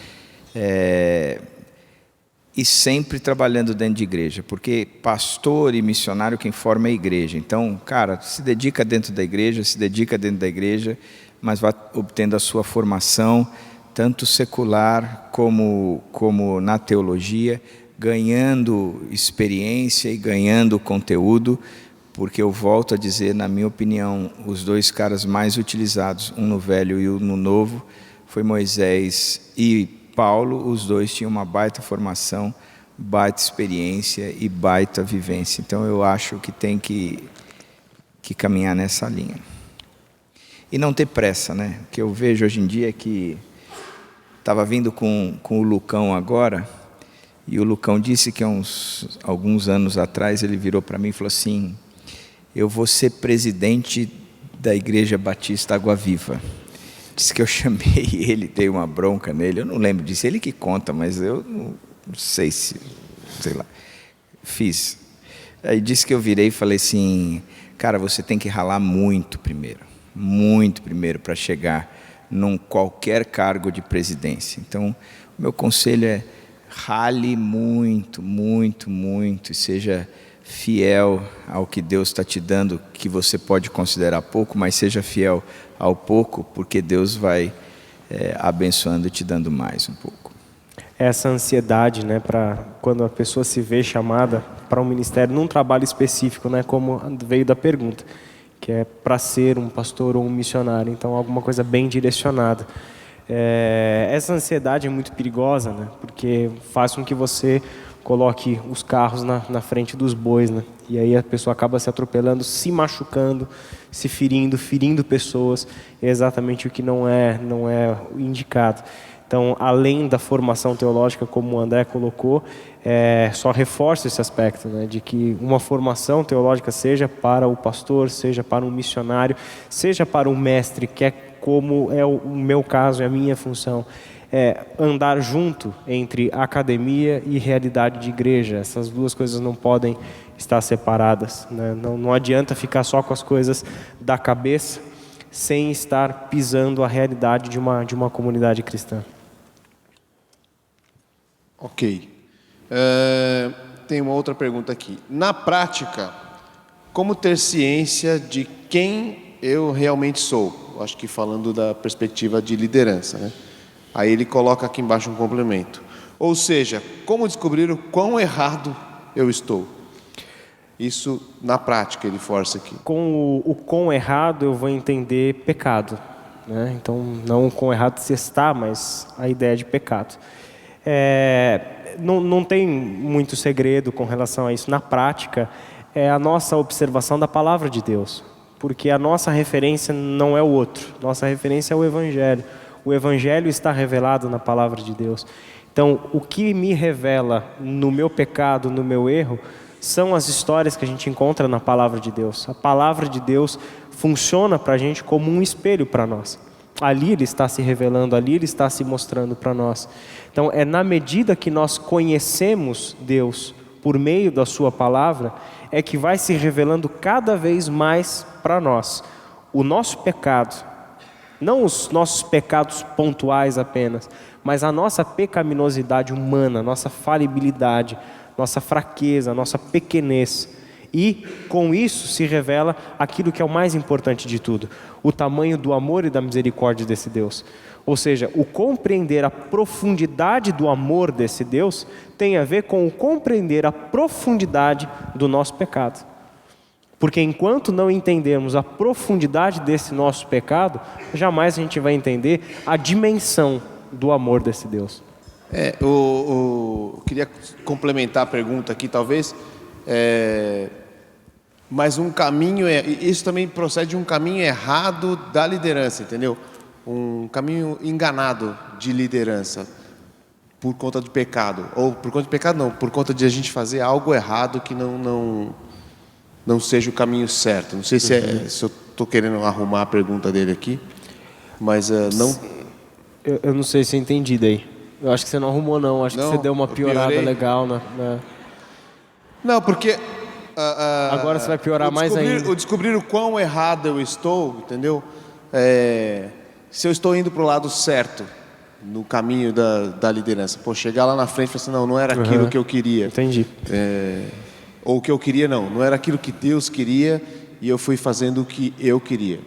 E sempre trabalhando dentro de igreja, porque pastor e missionário quem forma é a igreja. Então, cara, se dedica dentro da igreja, mas vai obtendo a sua formação, tanto secular como na teologia, ganhando experiência e ganhando conteúdo, porque eu volto a dizer, na minha opinião, os dois caras mais utilizados, um no Velho e um no Novo, foi Moisés e Paulo. Os dois tinham uma baita formação, baita experiência e baita vivência. Então eu acho que tem que caminhar nessa linha. E não ter pressa, né? O que eu vejo hoje em dia é que estava vindo com o Lucão agora, e o Lucão disse que alguns anos atrás ele virou para mim e falou assim: eu vou ser presidente da Igreja Batista Água Viva. Disse que eu chamei ele, dei uma bronca nele, eu não lembro disso, ele que conta, mas eu não sei lá, fiz. Aí disse que eu virei e falei assim: cara, você tem que ralar muito primeiro para chegar num qualquer cargo de presidência. Então, o meu conselho é: rale muito, e seja fiel ao que Deus está te dando, que você pode considerar pouco, mas seja fiel ao pouco, porque Deus vai abençoando e te dando mais um pouco. Essa ansiedade, né, para quando a pessoa se vê chamada para um ministério, num trabalho específico, né, como veio da pergunta, que é para ser um pastor ou um missionário, então alguma coisa bem direcionada. Essa ansiedade é muito perigosa, né, porque faz com que você coloque os carros na frente dos bois, né? E aí a pessoa acaba se atropelando, se machucando, se ferindo pessoas. É exatamente o que não é o indicado. Então, além da formação teológica, como o André colocou, só reforça esse aspecto, né, de que uma formação teológica, seja para o pastor, seja para um missionário, seja para um mestre, que é como é o meu caso, é a minha função, andar junto entre academia e realidade de igreja. Essas duas coisas não podem estar separadas, né? Não adianta ficar só com as coisas da cabeça sem estar pisando a realidade de uma comunidade cristã. Ok. Tem uma outra pergunta aqui. Na prática, como ter ciência de quem eu realmente sou? Acho que falando da perspectiva de liderança, né? Aí ele coloca aqui embaixo um complemento. Ou seja, como descobrir o quão errado eu estou? Isso, na prática, ele força aqui. Com o quão errado eu vou entender pecado, né? Então, não o quão errado se está, mas a ideia de pecado. Não tem muito segredo com relação a isso. Na prática, é a nossa observação da palavra de Deus. Porque a nossa referência não é o outro. Nossa referência é o Evangelho. O Evangelho está revelado na palavra de Deus. Então, o que me revela no meu pecado, no meu erro, são as histórias que a gente encontra na palavra de Deus. A palavra de Deus funciona para a gente como um espelho para nós. Ali Ele está se revelando, ali Ele está se mostrando para nós. Então, é na medida que nós conhecemos Deus por meio da Sua palavra, é que vai se revelando cada vez mais para nós o nosso pecado. Não os nossos pecados pontuais apenas, mas a nossa pecaminosidade humana, nossa falibilidade, nossa fraqueza, nossa pequenez. E com isso se revela aquilo que é o mais importante de tudo: o tamanho do amor e da misericórdia desse Deus. Ou seja, o compreender a profundidade do amor desse Deus tem a ver com o compreender a profundidade do nosso pecado. Porque enquanto não entendermos a profundidade desse nosso pecado, jamais a gente vai entender a dimensão do amor desse Deus. Eu queria complementar a pergunta aqui, talvez. Mas um caminho, isso também procede de um caminho errado da liderança, entendeu? Um caminho enganado de liderança por conta do pecado. Ou por conta de pecado não, por conta de a gente fazer algo errado que não seja o caminho certo. Não sei se eu estou querendo arrumar a pergunta dele aqui, mas não... Eu não sei se eu entendi daí. Eu acho que você não arrumou não, acho que você deu uma piorada legal. Não, porque... agora você vai piorar mais ainda. Descobrir o quão errado eu estou, entendeu? Se eu estou indo para o lado certo, no caminho da liderança? Pô, chegar lá na frente e falar assim, não era aquilo que eu queria. Entendi. Ou o que eu queria, não era aquilo que Deus queria e eu fui fazendo o que eu queria.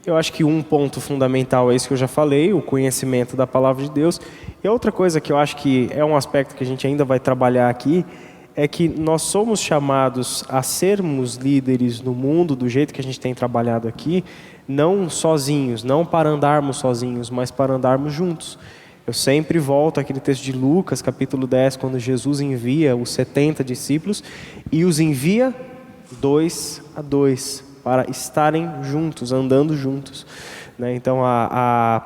Eu acho que um ponto fundamental é isso que eu já falei, o conhecimento da palavra de Deus. E outra coisa que eu acho que é um aspecto que a gente ainda vai trabalhar aqui, é que nós somos chamados a sermos líderes no mundo do jeito que a gente tem trabalhado aqui, não sozinhos, não para andarmos sozinhos, mas para andarmos juntos. Eu sempre volto àquele texto de Lucas, capítulo 10, quando Jesus envia os 70 discípulos e os envia 2 a 2, para estarem juntos, andando juntos. Então,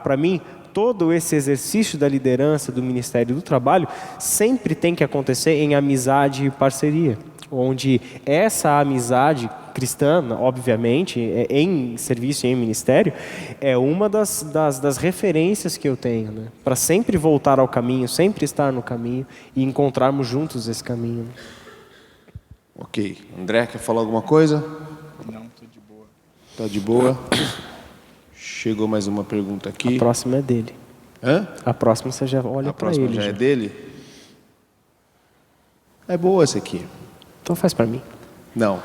para mim, todo esse exercício da liderança, do ministério, do trabalho, sempre tem que acontecer em amizade e parceria, onde essa amizade cristã, obviamente, em serviço e em ministério, é uma das referências que eu tenho, para sempre voltar ao caminho, sempre estar no caminho e encontrarmos juntos esse caminho. Ok. André, quer falar alguma coisa? Não, estou de boa. Tá de boa? Chegou mais uma pergunta aqui. A próxima é dele. Hã? A próxima você já olha para ele. A próxima já é dele? É boa essa aqui. Então faz para mim. Não.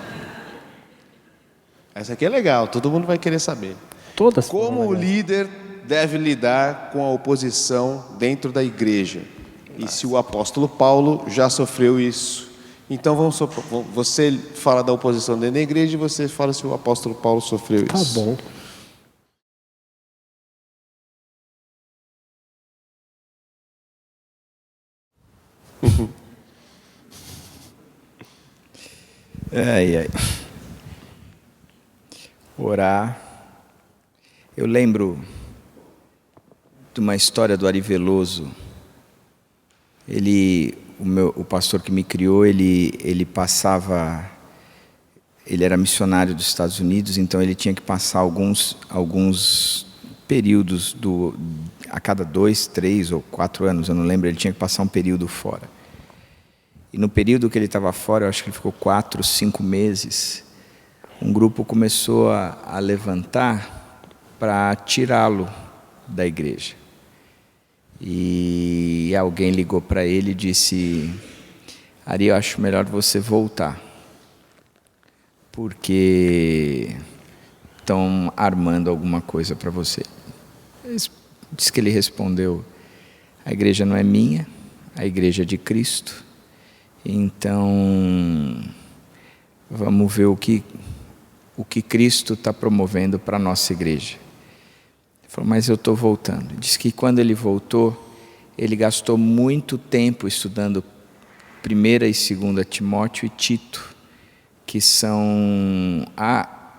Essa aqui é legal, todo mundo vai querer saber. Todas. Como o líder deve lidar com a oposição dentro da igreja? E se o apóstolo Paulo já sofreu isso? Então você fala da oposição dentro da igreja e você fala se o apóstolo Paulo sofreu isso. Tá bom. Ai. Orar. Eu lembro de uma história do Ari Veloso. O pastor que me criou, ele passava, ele era missionário dos Estados Unidos, então ele tinha que passar alguns períodos a cada 2, 3 ou 4 anos, eu não lembro, ele tinha que passar um período fora. E no período que ele estava fora, eu acho que ele ficou 4, 5 meses, um grupo começou a levantar para tirá-lo da igreja. E alguém ligou para ele e disse: Ari, eu acho melhor você voltar, porque estão armando alguma coisa para você. Diz que ele respondeu: a igreja não é minha, a igreja é de Cristo, então vamos ver o que Cristo está promovendo para a nossa igreja. Ele falou: mas eu estou voltando. Diz que quando ele voltou, ele gastou muito tempo estudando 1ª e 2ª Timóteo e Tito, que são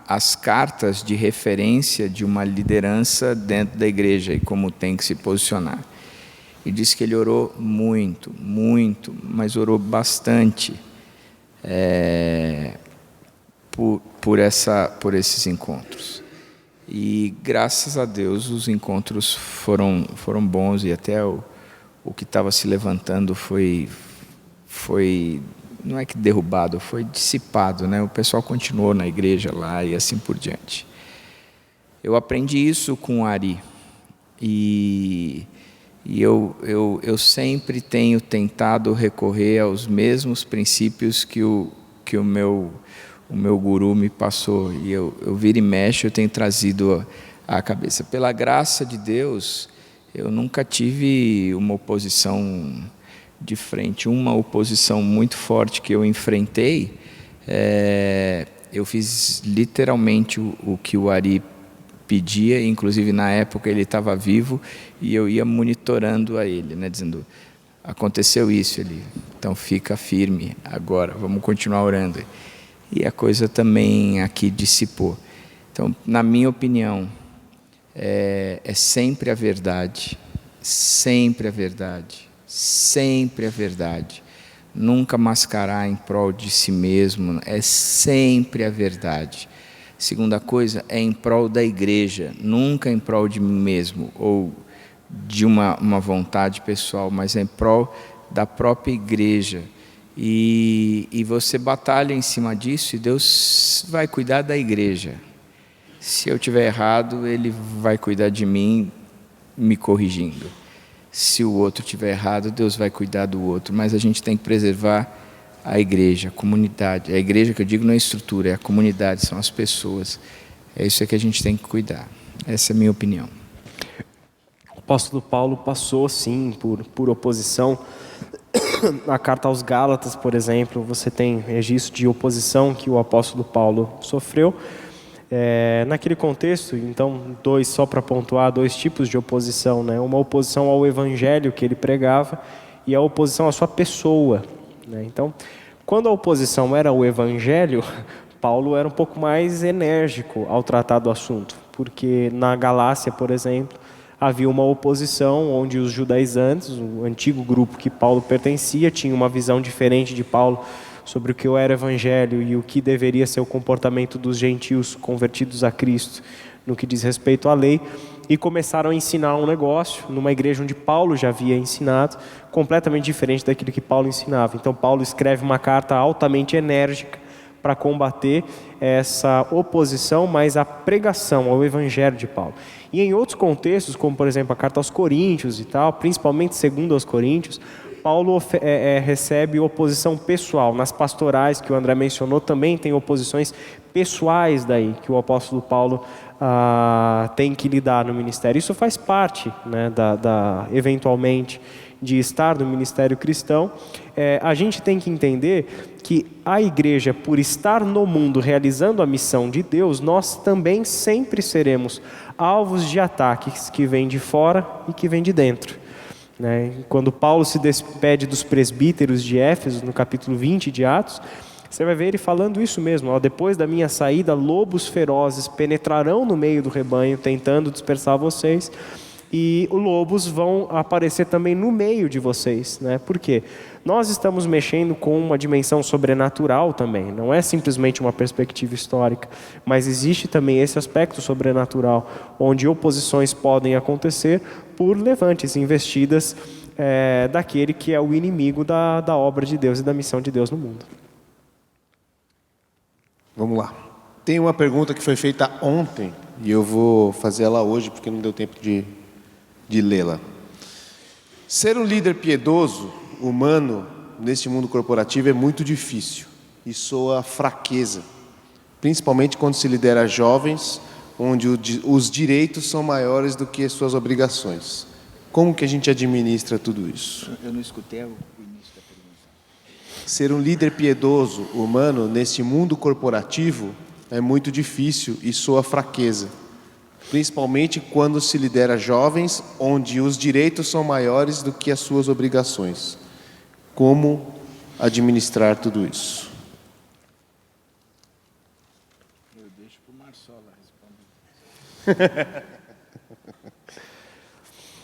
as cartas de referência de uma liderança dentro da igreja e como tem que se posicionar. E diz que ele orou muito, mas orou bastante por esses encontros. E graças a Deus os encontros foram bons, e até o que estava se levantando foi não é que derrubado, foi dissipado, né? O pessoal continuou na igreja lá e assim por diante. Eu aprendi isso com o Ari, e eu sempre tenho tentado recorrer aos mesmos princípios que o meu guru me passou, e eu vira e mexe, eu tenho trazido à cabeça. Pela graça de Deus, eu nunca tive uma oposição de frente. Uma oposição muito forte que eu enfrentei, eu fiz literalmente o que o Ari pedia, inclusive na época ele estava vivo, e eu ia monitorando a ele, né, dizendo: aconteceu isso, então fica firme agora, vamos continuar orando. E a coisa também aqui dissipou. Então, na minha opinião, é sempre a verdade, sempre a verdade, sempre a verdade. Nunca mascarar em prol de si mesmo, é sempre a verdade. Segunda coisa, é em prol da igreja, nunca em prol de mim mesmo ou de uma vontade pessoal, mas é em prol da própria igreja. E você batalha em cima disso, e Deus vai cuidar da igreja. Se eu estiver errado, Ele vai cuidar de mim, me corrigindo. Se o outro estiver errado, Deus vai cuidar do outro. Mas a gente tem que preservar a igreja, a comunidade. A igreja que eu digo não é estrutura, é a comunidade, são as pessoas. É isso que a gente tem que cuidar. Essa é a minha opinião. O apóstolo Paulo passou, sim, por oposição. Na carta aos Gálatas, por exemplo, você tem registro de oposição que o apóstolo Paulo sofreu. Naquele contexto, então, só para pontuar, 2 tipos de oposição, né? Uma oposição ao evangelho que ele pregava e a oposição à sua pessoa, né? Então, quando a oposição era o evangelho, Paulo era um pouco mais enérgico ao tratar do assunto, porque na Galácia, por exemplo, havia uma oposição onde os judaizantes, o antigo grupo que Paulo pertencia, tinha uma visão diferente de Paulo sobre o que era o evangelho e o que deveria ser o comportamento dos gentios convertidos a Cristo no que diz respeito à lei, e começaram a ensinar um negócio numa igreja onde Paulo já havia ensinado, completamente diferente daquilo que Paulo ensinava. Então Paulo escreve uma carta altamente enérgica para combater essa oposição, mas a pregação ao evangelho de Paulo. E em outros contextos, como por exemplo a carta aos Coríntios e tal, principalmente segundo aos Coríntios, Paulo recebe oposição pessoal. Nas pastorais que o André mencionou, também tem oposições pessoais daí, que o apóstolo Paulo tem que lidar no ministério. Isso faz parte, né, eventualmente, de estar no ministério cristão. A gente tem que entender que a igreja, por estar no mundo realizando a missão de Deus, nós também sempre seremos alvos de ataques que vêm de fora e que vêm de dentro. Quando Paulo se despede dos presbíteros de Éfeso, no capítulo 20 de Atos, você vai ver ele falando isso mesmo: depois da minha saída, lobos ferozes penetrarão no meio do rebanho, tentando dispersar vocês, e os lobos vão aparecer também no meio de vocês. Por quê? Nós estamos mexendo com uma dimensão sobrenatural também, não é simplesmente uma perspectiva histórica, mas existe também esse aspecto sobrenatural, onde oposições podem acontecer por levantes, investidas daquele que é o inimigo da obra de Deus e da missão de Deus no mundo. Vamos lá. Tem uma pergunta que foi feita ontem, e eu vou fazer ela hoje, porque não deu tempo de lê-la. Ser um líder piedoso, humano, neste mundo corporativo é muito difícil e soa fraqueza, principalmente quando se lidera jovens, onde os direitos são maiores do que as suas obrigações. Como que a gente administra tudo isso? Eu não escutei o início da pergunta. Ser um líder piedoso, humano, neste mundo corporativo é muito difícil e soa fraqueza, principalmente quando se lidera jovens, onde os direitos são maiores do que as suas obrigações. Como administrar tudo isso? Eu deixo para o Marsola responder.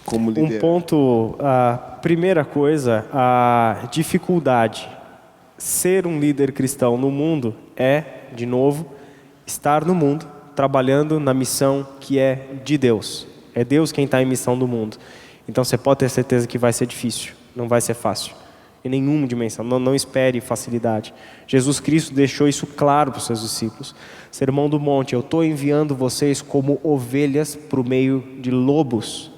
Como liderar? Um ponto, a primeira coisa, a dificuldade. Ser um líder cristão no mundo é, de novo, estar no mundo, trabalhando na missão que é de Deus. É Deus quem está em missão do mundo. Então você pode ter certeza que vai ser difícil, não vai ser fácil. Em nenhuma dimensão, não espere facilidade. Jesus Cristo deixou isso claro para os seus discípulos. Sermão do Monte: eu estou enviando vocês como ovelhas para o meio de lobos.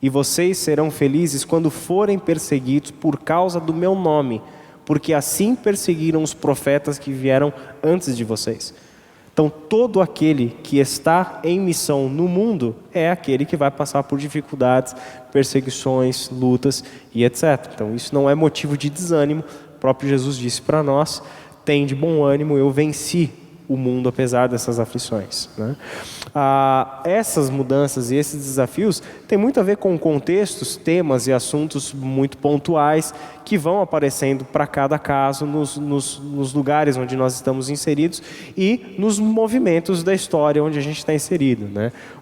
E vocês serão felizes quando forem perseguidos por causa do meu nome, porque assim perseguiram os profetas que vieram antes de vocês. Então, todo aquele que está em missão no mundo é aquele que vai passar por dificuldades, perseguições, lutas e etc. Então, isso não é motivo de desânimo. O próprio Jesus disse para nós: tem de bom ânimo, eu venci o mundo apesar dessas aflições. Essas mudanças e esses desafios têm muito a ver com contextos, temas e assuntos muito pontuais que vão aparecendo para cada caso nos lugares onde nós estamos inseridos e nos movimentos da história onde a gente está inserido.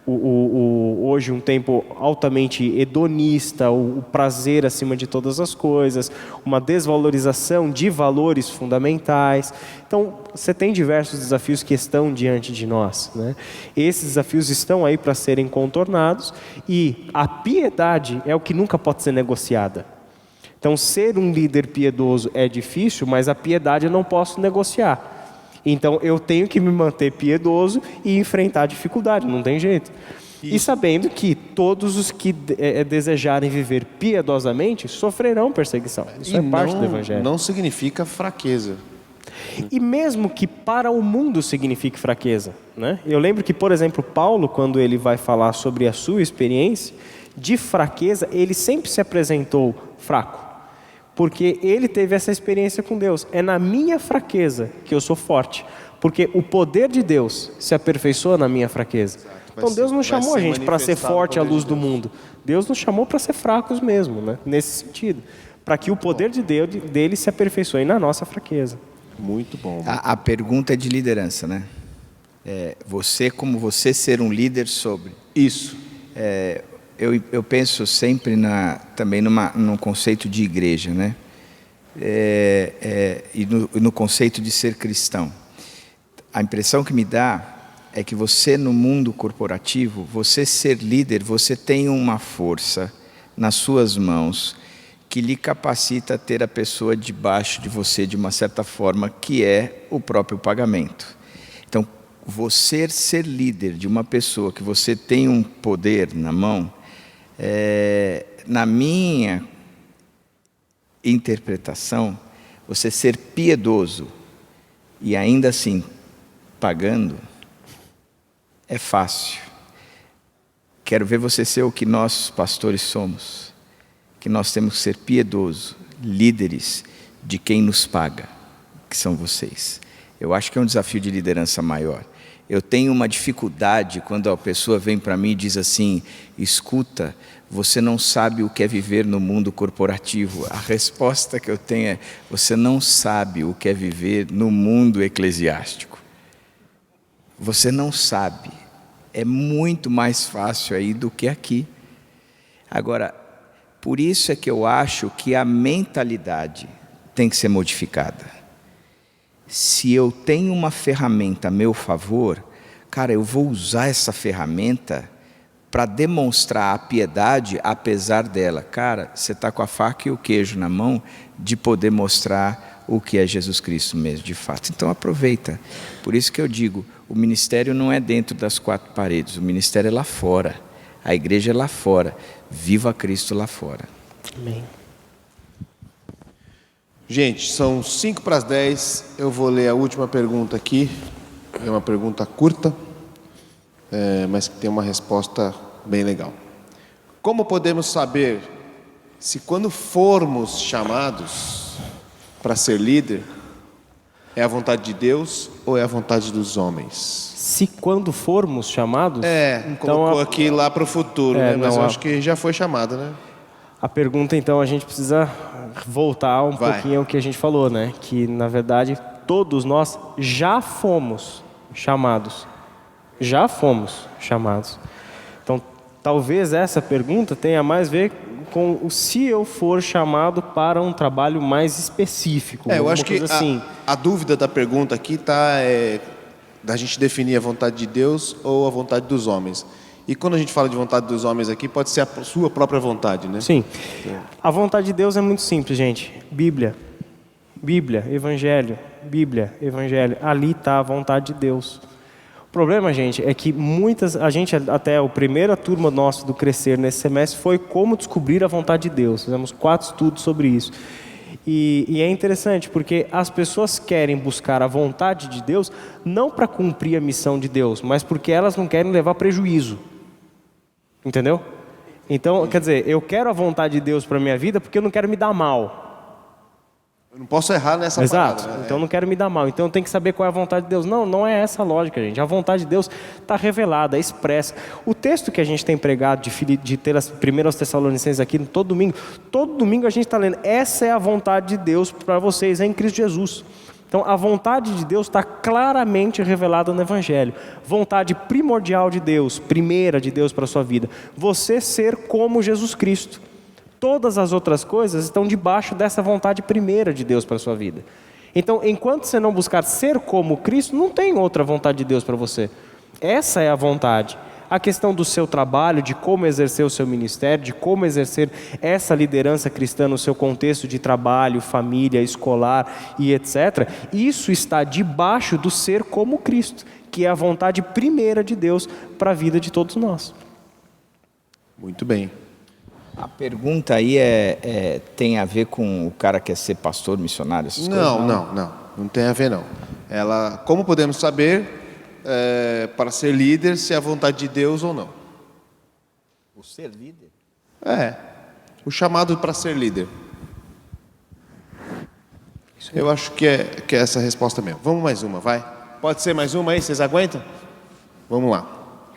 Hoje um tempo altamente hedonista, o prazer acima de todas as coisas, uma desvalorização de valores fundamentais. Então você tem diversos desafios que estão diante de nós. Esses desafios estão aí para serem contornados, e a piedade é o que nunca pode ser negociada. Então, ser um líder piedoso é difícil, mas a piedade eu não posso negociar. Então, eu tenho que me manter piedoso e enfrentar a dificuldade, não tem jeito. E sabendo que todos os que desejarem viver piedosamente sofrerão perseguição. Isso é parte do Evangelho. Não significa fraqueza. E mesmo que para o mundo signifique fraqueza, né? Eu lembro que, por exemplo, Paulo, quando ele vai falar sobre a sua experiência de fraqueza, ele sempre se apresentou fraco. Porque ele teve essa experiência com Deus. É na minha fraqueza que eu sou forte. Porque o poder de Deus se aperfeiçoa na minha fraqueza. Então Deus não chamou a gente para ser forte à luz do mundo. Deus nos chamou para ser fracos mesmo, né? Nesse sentido. Para que o poder de Deus, dele se aperfeiçoe na nossa fraqueza. Muito bom. A pergunta é de liderança, né? Como você ser um líder sobre. Isso. Eu penso sempre também num conceito de igreja, né? E no conceito de ser cristão. A impressão que me dá é que você no mundo corporativo, você ser líder, você tem uma força nas suas mãos que lhe capacita a ter a pessoa debaixo de você de uma certa forma, que é o próprio pagamento. Então, você ser líder de uma pessoa que você tem um poder na mão, na minha interpretação, você ser piedoso e ainda assim pagando, é fácil. Quero ver você ser o que nós, pastores, somos. Que nós temos que ser piedosos, líderes de quem nos paga, que são vocês. Eu acho que é um desafio de liderança maior. Eu tenho uma dificuldade quando a pessoa vem para mim e diz assim: escuta, você não sabe o que é viver no mundo corporativo. A resposta que eu tenho é: você não sabe o que é viver no mundo eclesiástico. Você não sabe. É muito mais fácil aí do que aqui. Agora, por isso é que eu acho que a mentalidade tem que ser modificada. Se eu tenho uma ferramenta a meu favor, cara, eu vou usar essa ferramenta para demonstrar a piedade apesar dela. Cara, você está com a faca e o queijo na mão de poder mostrar o que é Jesus Cristo mesmo, de fato. Então aproveita. Por isso que eu digo, o ministério não é dentro das quatro paredes, o ministério é lá fora. A igreja é lá fora. Viva Cristo lá fora. Amém. Gente, são 9:55. Eu vou ler a última pergunta aqui. É uma pergunta curta, mas que tem uma resposta bem legal. Como podemos saber se quando formos chamados para ser líder, é a vontade de Deus ou é a vontade dos homens? Se quando formos chamados... Então colocou aqui lá para o futuro, né? Mas eu acho que já foi chamado, né? A pergunta, então, a gente precisa voltar pouquinho ao que a gente falou, né? Que, na verdade, todos nós já fomos chamados. Já fomos chamados. Então, talvez essa pergunta tenha mais a ver com o se eu for chamado para um trabalho mais específico. Eu acho que assim. a dúvida da pergunta aqui está da gente definir a vontade de Deus ou a vontade dos homens. E quando a gente fala de vontade dos homens aqui, pode ser a sua própria vontade, né? Sim. A vontade de Deus é muito simples, gente. Bíblia, Evangelho, Bíblia, Evangelho. Ali está a vontade de Deus. O problema, gente, é que a gente, até a primeira turma nossa do Crescer nesse semestre foi como descobrir a vontade de Deus. Fizemos 4 estudos sobre isso. E é interessante porque as pessoas querem buscar a vontade de Deus não para cumprir a missão de Deus, mas porque elas não querem levar prejuízo. Entendeu? Então, quer dizer, eu quero a vontade de Deus para a minha vida porque eu não quero me dar mal. Eu não posso errar nessa Exato. parada, né? Então eu não quero me dar mal. Então eu tenho que saber qual é a vontade de Deus. Não, não é essa a lógica, gente. A vontade de Deus está revelada, é expressa. O texto que a gente tem pregado de ter as primeiras Tessalonicenses aqui todo domingo a gente está lendo. Essa é a vontade de Deus para vocês em Cristo Jesus. Então a vontade de Deus está claramente revelada no Evangelho. Vontade primordial de Deus, primeira de Deus para a sua vida. Você ser como Jesus Cristo. Todas as outras coisas estão debaixo dessa vontade primeira de Deus para a sua vida. Então, enquanto você não buscar ser como Cristo, não tem outra vontade de Deus para você. Essa é a vontade. A questão do seu trabalho, de como exercer o seu ministério, de como exercer essa liderança cristã no seu contexto de trabalho, família, escolar e etc. Isso está debaixo do ser como Cristo, que é a vontade primeira de Deus para a vida de todos nós. Muito bem. A pergunta aí tem a ver com o cara que quer ser pastor, missionário, essas coisas? Não tem a ver não. Ela, como podemos saber, para ser líder, se é a vontade de Deus ou não? O ser líder? O chamado para ser líder. Eu acho que é essa a resposta mesmo. Vamos mais uma, vai. Pode ser mais uma aí, vocês aguentam? Vamos lá.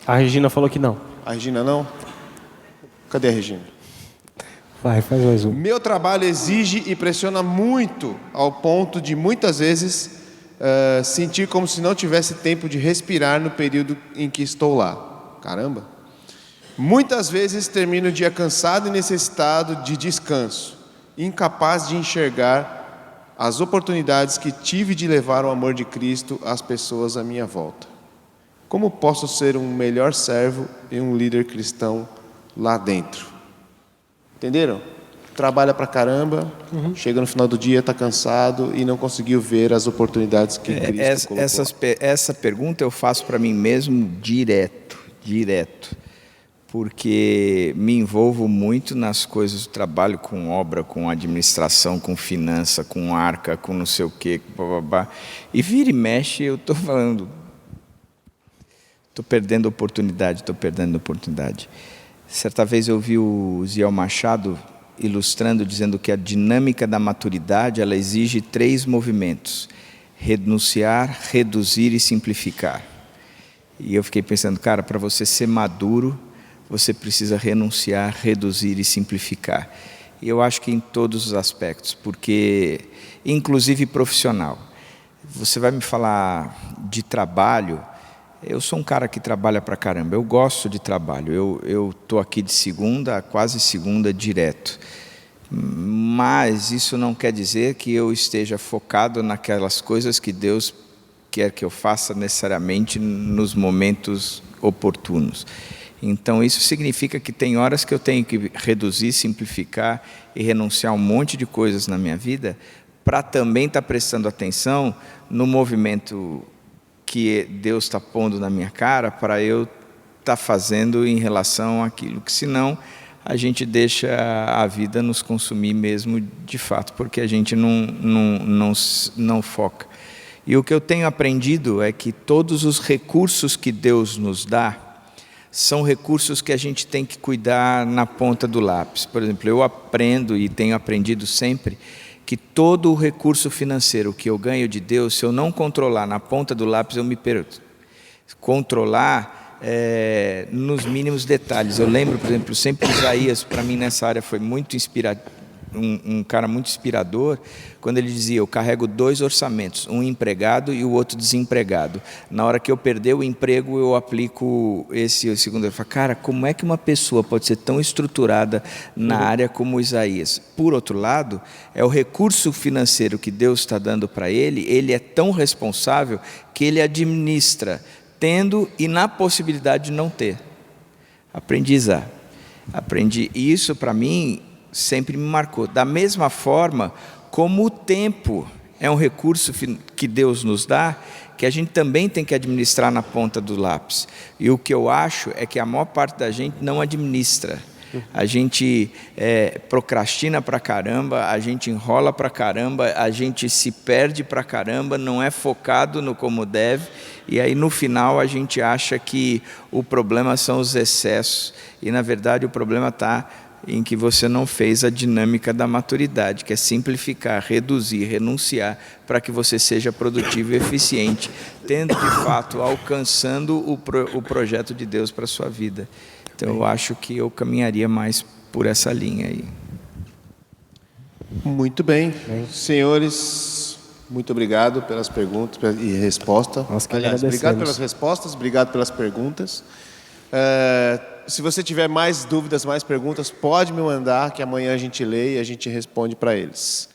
A Regina falou que não. A Regina não? Cadê a Regina? Vai, faz mais um. Meu trabalho exige e pressiona muito, ao ponto de muitas vezes sentir como se não tivesse tempo de respirar no período em que estou lá. Caramba! Muitas vezes termino o dia cansado e necessitado de descanso, incapaz de enxergar as oportunidades que tive de levar o amor de Cristo às pessoas à minha volta. Como posso ser um melhor servo e um líder cristão lá dentro? Entenderam? Trabalha pra caramba, chega no final do dia, está cansado e não conseguiu ver as oportunidades que Cristo colocou. Essa pergunta eu faço para mim mesmo direto, porque me envolvo muito nas coisas do trabalho, com obra, com administração, com finança, com arca, com não sei o quê, e vira e mexe eu estou falando, estou perdendo oportunidade. Certa vez eu vi o Ziel Machado ilustrando, dizendo que a dinâmica da maturidade, ela exige 3 movimentos: renunciar, reduzir e simplificar. E eu fiquei pensando, cara, para você ser maduro, você precisa renunciar, reduzir e simplificar. E eu acho que em todos os aspectos, porque, inclusive profissional. Você vai me falar de trabalho. Eu sou um cara que trabalha pra caramba, eu gosto de trabalho, eu estou aqui de segunda a quase segunda direto, mas isso não quer dizer que eu esteja focado naquelas coisas que Deus quer que eu faça necessariamente nos momentos oportunos. Então isso significa que tem horas que eu tenho que reduzir, simplificar e renunciar a um monte de coisas na minha vida para também estar prestando atenção no movimento que Deus está pondo na minha cara para eu estar fazendo em relação àquilo, que senão a gente deixa a vida nos consumir mesmo de fato, porque a gente não foca. E o que eu tenho aprendido é que todos os recursos que Deus nos dá são recursos que a gente tem que cuidar na ponta do lápis. Por exemplo, eu aprendo e tenho aprendido sempre que todo o recurso financeiro que eu ganho de Deus, se eu não controlar na ponta do lápis, eu me perco. Controlar nos mínimos detalhes. Eu lembro, por exemplo, sempre Isaías, para mim nessa área foi muito um cara muito inspirador, quando ele dizia: eu carrego 2 orçamentos, um empregado e o outro desempregado. Na hora que eu perder o emprego, eu aplico esse segundo. Eu falo, cara, como é que uma pessoa pode ser tão estruturada na área como Isaías? Por outro lado, é o recurso financeiro que Deus está dando para ele é tão responsável que ele administra, tendo e na possibilidade de não ter. Aprendi isso para mim, sempre me marcou. Da mesma forma como o tempo é um recurso que Deus nos dá, que a gente também tem que administrar na ponta do lápis. E o que eu acho é que a maior parte da gente não administra. A gente procrastina pra caramba, a gente enrola pra caramba, a gente se perde pra caramba, não é focado no como deve, e aí no final a gente acha que o problema são os excessos, e na verdade o problema está em que você não fez a dinâmica da maturidade, que é simplificar, reduzir, renunciar, para que você seja produtivo e eficiente, tendo de fato alcançando o projeto de Deus para a sua vida. Então eu acho que eu caminharia mais por essa linha aí. Muito bem. Senhores, muito obrigado pelas perguntas e resposta. Aliás, obrigado pelas respostas, obrigado pelas perguntas. Se você tiver mais dúvidas, mais perguntas, pode me mandar, que amanhã a gente lê e a gente responde para eles.